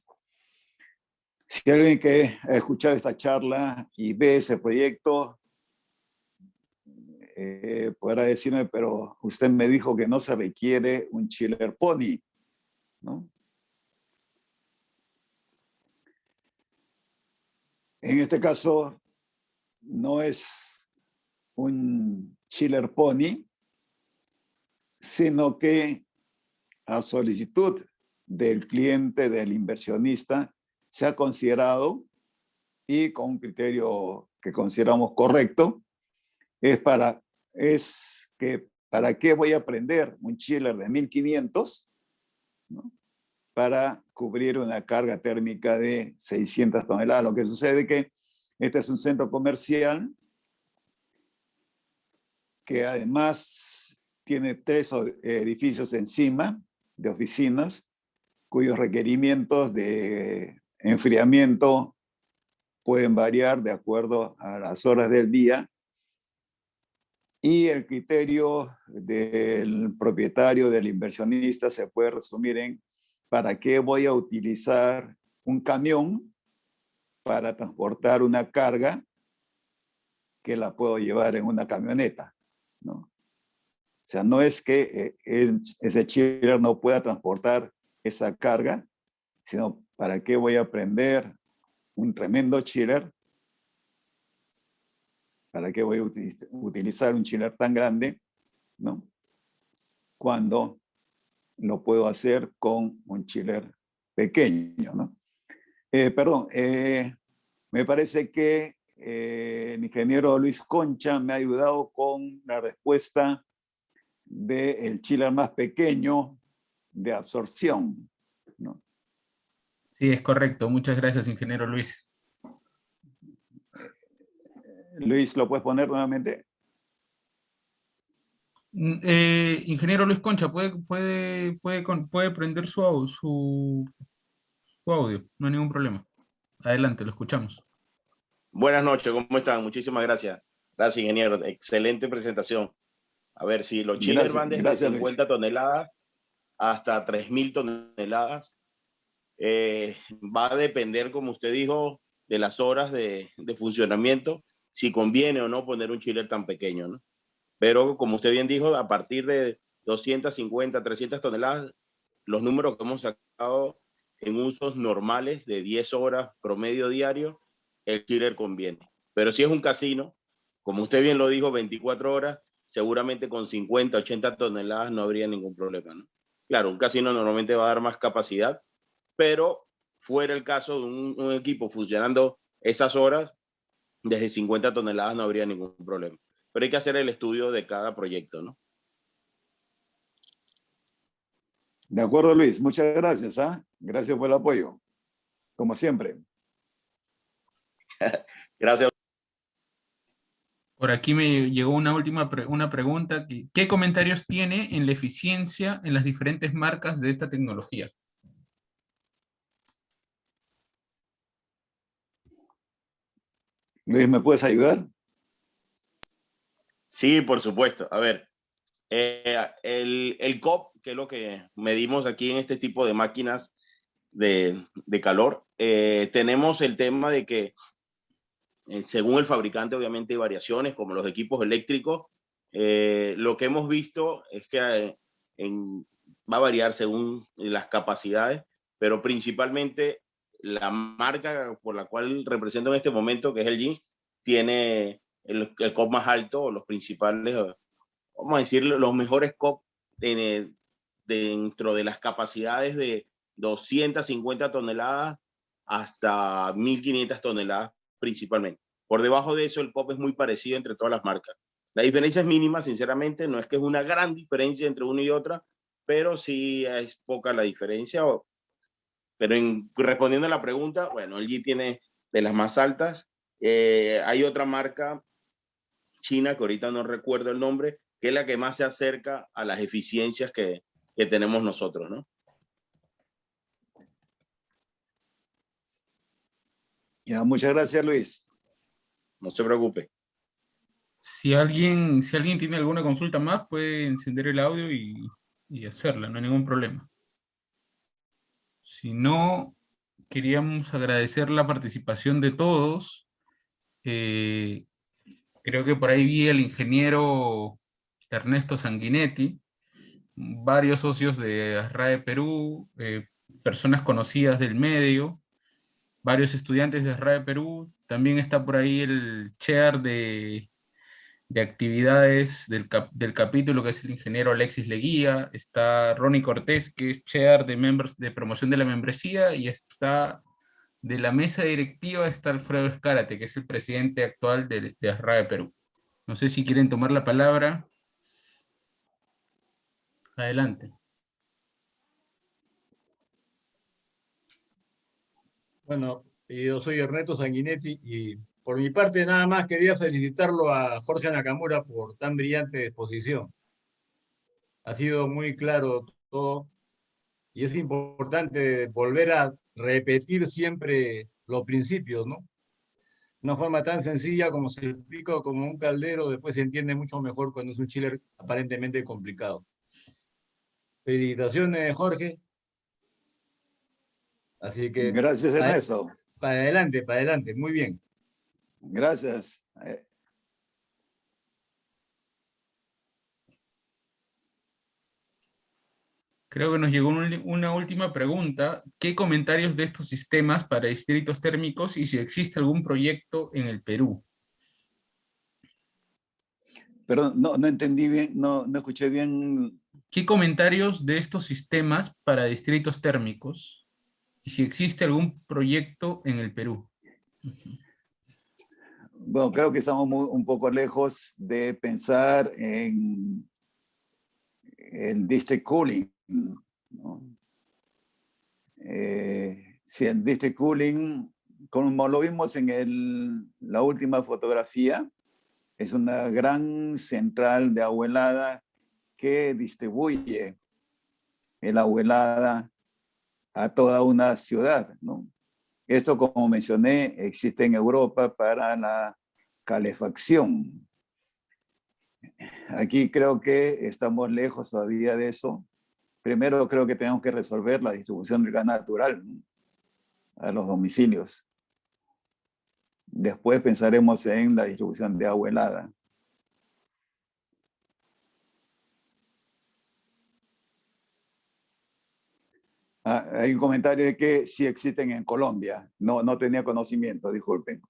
S2: Si alguien que ha escuchado esta charla y ve ese proyecto, podrá decirme, pero usted me dijo que no se requiere un chiller pony, ¿no? En este caso, no es un chiller pony, sino que a solicitud del cliente, del inversionista, se ha considerado, y con un criterio que consideramos correcto, es que ¿para qué voy a prender un chiller de 1.500, ¿no?, para cubrir una carga térmica de 600 toneladas? Lo que sucede es que este es un centro comercial que además tiene 3 edificios encima de oficinas, cuyos requerimientos de enfriamiento pueden variar de acuerdo a las horas del día, y el criterio del propietario, del inversionista, se puede resumir en ¿para qué voy a utilizar un camión para transportar una carga que la puedo llevar en una camioneta, ¿no? O sea, no es que ese chiller no pueda transportar esa carga, sino ¿para qué voy a prender un tremendo chiller? ¿Para qué voy a utilizar un chiller tan grande, ¿no?, cuando lo puedo hacer con un chiller pequeño, ¿no? Perdón, me parece que el ingeniero Luis Concha me ha ayudado con la respuesta del chiller más pequeño de absorción, ¿no?
S1: Sí, es correcto. Muchas gracias, ingeniero Luis.
S2: Luis, ¿lo puedes poner nuevamente?
S1: Ingeniero Luis Concha, puede prender su audio, no hay ningún problema. Adelante, lo escuchamos.
S4: Buenas noches, ¿cómo están? Muchísimas gracias. Gracias, ingeniero. Excelente presentación. A ver, si los chillers van desde
S2: Gracias, Luis.
S4: 50 toneladas hasta 3.000 toneladas, va a depender, como usted dijo, de las horas de funcionamiento, si conviene o no poner un chiller tan pequeño, ¿no? Pero, como usted bien dijo, a partir de 250, 300 toneladas, los números que hemos sacado en usos normales de 10 horas promedio diario, el chiller conviene. Pero si es un casino, como usted bien lo dijo, 24 horas, seguramente con 50, 80 toneladas no habría ningún problema, ¿no? Claro, un casino normalmente va a dar más capacidad, pero fuera el caso de un equipo funcionando esas horas, desde 50 toneladas no habría ningún problema. Pero hay que hacer el estudio de cada proyecto, ¿no?
S2: De acuerdo, Luis. Muchas gracias, ¿ah? Gracias por el apoyo, como siempre.
S4: Gracias.
S1: Por aquí me llegó una última una pregunta. ¿Qué comentarios tiene en la eficiencia en las diferentes marcas de esta tecnología?
S2: Luis, ¿me puedes ayudar?
S4: Sí, por supuesto. A ver, el COP, que es lo que medimos aquí en este tipo de máquinas de calor, tenemos el tema de que Según el fabricante, obviamente hay variaciones, como los equipos eléctricos. Lo que hemos visto es que va a variar según las capacidades, pero principalmente la marca por la cual represento en este momento, que es LG, tiene el COP más alto, los principales, vamos a decir, los mejores COP dentro de las capacidades de 250 toneladas hasta 1.500 toneladas principalmente. Por debajo de eso, el COP es muy parecido entre todas las marcas. La diferencia es mínima, sinceramente, no es que es una gran diferencia entre una y otra, pero sí es poca la diferencia. Pero respondiendo a la pregunta, bueno, LG tiene de las más altas. Hay otra marca china, que ahorita no recuerdo el nombre, que es la que más se acerca a las eficiencias que tenemos nosotros, ¿no?
S2: Ya, muchas gracias, Luis.
S4: No se preocupe.
S1: Si alguien tiene alguna consulta más, puede encender el audio y hacerla, no hay ningún problema. Si no, queríamos agradecer la participación de todos. Eh, Creo que por ahí vi el ingeniero Ernesto Sanguinetti, varios socios de ASRAE Perú, personas conocidas del medio, varios estudiantes de ASRAE Perú. También está por ahí el chair de actividades del capítulo, que es el ingeniero Alexis Leguía. Está Ronnie Cortés, que es chair de promoción de la membresía, y está de la mesa directiva está Alfredo Escárate, que es el presidente actual de ASRAE Perú. No sé si quieren tomar la palabra. Adelante.
S5: Bueno, yo soy Ernesto Sanguinetti y por mi parte nada más quería felicitarlo a Jorge Nakamura por tan brillante exposición. Ha sido muy claro todo y es importante volver a repetir siempre los principios, ¿no? Una forma tan sencilla como se explica como un caldero, después se entiende mucho mejor cuando es un chiller aparentemente complicado. Felicitaciones, Jorge. Así que
S2: Gracias, Ernesto.
S5: para adelante, muy bien.
S2: Gracias.
S1: Creo que nos llegó una última pregunta. ¿Qué comentarios de estos sistemas para distritos térmicos y si existe algún proyecto en el Perú?
S2: Perdón, no entendí bien, no escuché bien.
S1: ¿Qué comentarios de estos sistemas para distritos térmicos y si existe algún proyecto en el Perú?
S2: Bueno, creo que estamos un poco lejos de pensar en district cooling, ¿no? Si el district cooling, como lo vimos en la última fotografía, es una gran central de agua helada que distribuye el agua helada a toda una ciudad, ¿no? Esto, como mencioné, existe en Europa para la calefacción. Aquí creo que estamos lejos todavía de eso. Primero creo que tenemos que resolver la distribución del gas natural, ¿no?, a los domicilios. Después pensaremos en la distribución de agua helada. Hay un comentario de que sí existen en Colombia. No tenía conocimiento, disculpen.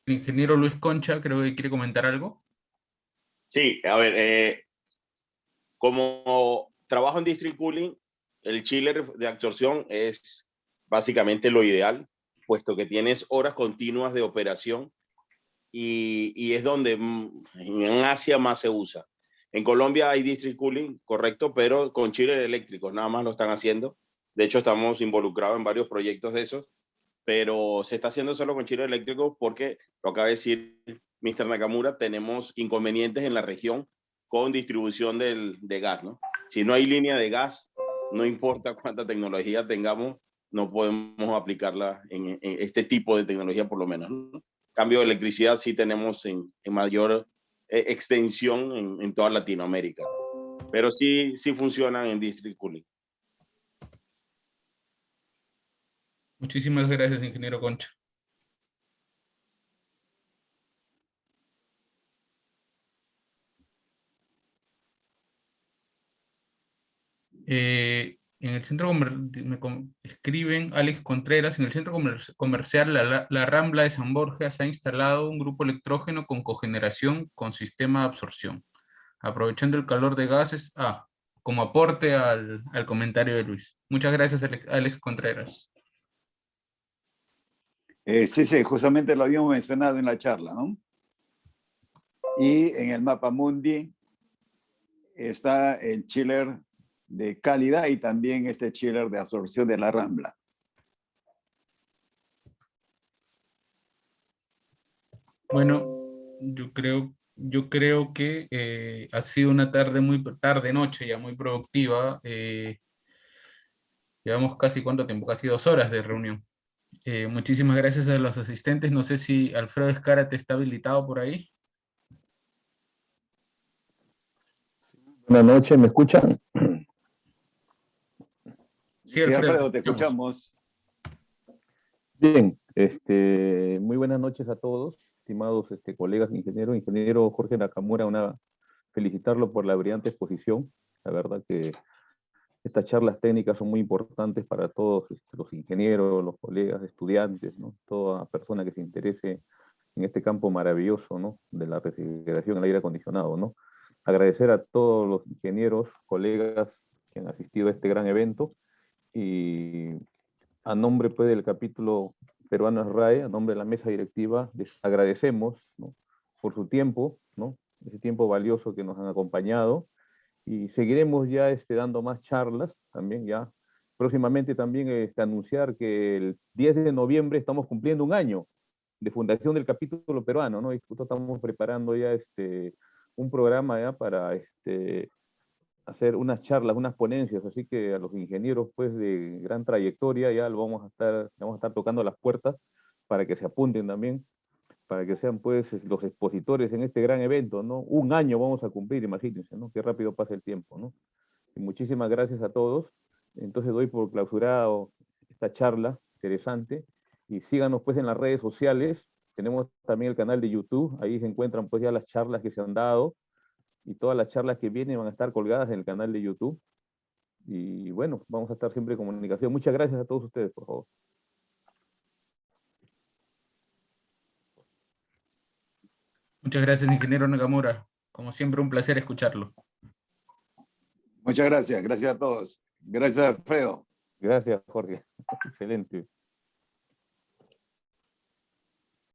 S1: El ingeniero Luis Concha creo que quiere comentar algo.
S4: Sí, a ver, como trabajo en District Cooling, el chiller de absorción es básicamente lo ideal, puesto que tienes horas continuas de operación y es donde en Asia más se usa. En Colombia hay District Cooling, correcto, pero con chiller eléctricos, nada más lo están haciendo. De hecho, estamos involucrados en varios proyectos de esos, pero se está haciendo solo con chiller eléctrico porque, lo acaba de decir Mr. Nakamura, tenemos inconvenientes en la región con distribución de gas, ¿no? Si no hay línea de gas, no importa cuánta tecnología tengamos, no podemos aplicarla en este tipo de tecnología por lo menos, ¿no? Cambio de electricidad sí tenemos en mayor extensión en toda Latinoamérica, pero sí funcionan en District Cooling.
S1: Muchísimas gracias, ingeniero Concha. En el centro escriben Alex Contreras, en el centro comercial la Rambla de San Borja se ha instalado un grupo electrógeno con cogeneración con sistema de absorción, aprovechando el calor de gases, como aporte al comentario de Luis. Muchas gracias, Alex Contreras.
S2: Sí, justamente lo habíamos mencionado en la charla, ¿no? Y en el mapa mundi está el chiller de calidad y también este chiller de absorción de la Rambla.
S1: Bueno, yo creo que ha sido una tarde-noche ya muy productiva. Llevamos casi, ¿cuánto tiempo? Casi 2 horas de reunión. Muchísimas gracias a los asistentes. No sé si Alfredo Escárate está habilitado por ahí.
S6: Buenas noches, ¿me escuchan?
S2: Sí, Alfredo, te escuchamos.
S6: Bien, muy buenas noches a todos, estimados colegas ingenieros. Ingeniero Jorge Nakamura, felicitarlo por la brillante exposición. La verdad que estas charlas técnicas son muy importantes para todos los ingenieros, los colegas, estudiantes, ¿no? Toda persona que se interese en este campo maravilloso, ¿no? De la refrigeración, el aire acondicionado, ¿no? Agradecer a todos los ingenieros, colegas que han asistido a este gran evento, y a nombre pues del capítulo peruano SRAE, a nombre de la mesa directiva, les agradecemos, ¿no? Por su tiempo, ¿no? Ese tiempo valioso que nos han acompañado, y seguiremos ya dando más charlas también ya. Próximamente también anunciar que el 10 de noviembre estamos cumpliendo un año de fundación del capítulo peruano, ¿no? Y justo estamos preparando ya un programa ya para hacer unas charlas, unas ponencias, así que a los ingenieros pues de gran trayectoria ya vamos a estar tocando las puertas para que se apunten también, para que sean pues los expositores en este gran evento, ¿no? Un año vamos a cumplir, imagínense, ¿no? Qué rápido pasa el tiempo, ¿no? Y muchísimas gracias a todos. Entonces doy por clausurado esta charla interesante, y síganos pues en las redes sociales. Tenemos también el canal de YouTube, ahí se encuentran pues ya las charlas que se han dado, y todas las charlas que vienen van a estar colgadas en el canal de YouTube. Y bueno, vamos a estar siempre en comunicación. Muchas gracias a todos ustedes, por favor.
S1: Muchas gracias, ingeniero Nakamura. Como siempre, un placer escucharlo.
S2: Muchas gracias. Gracias a todos. Gracias, Alfredo.
S6: Gracias, Jorge. Excelente.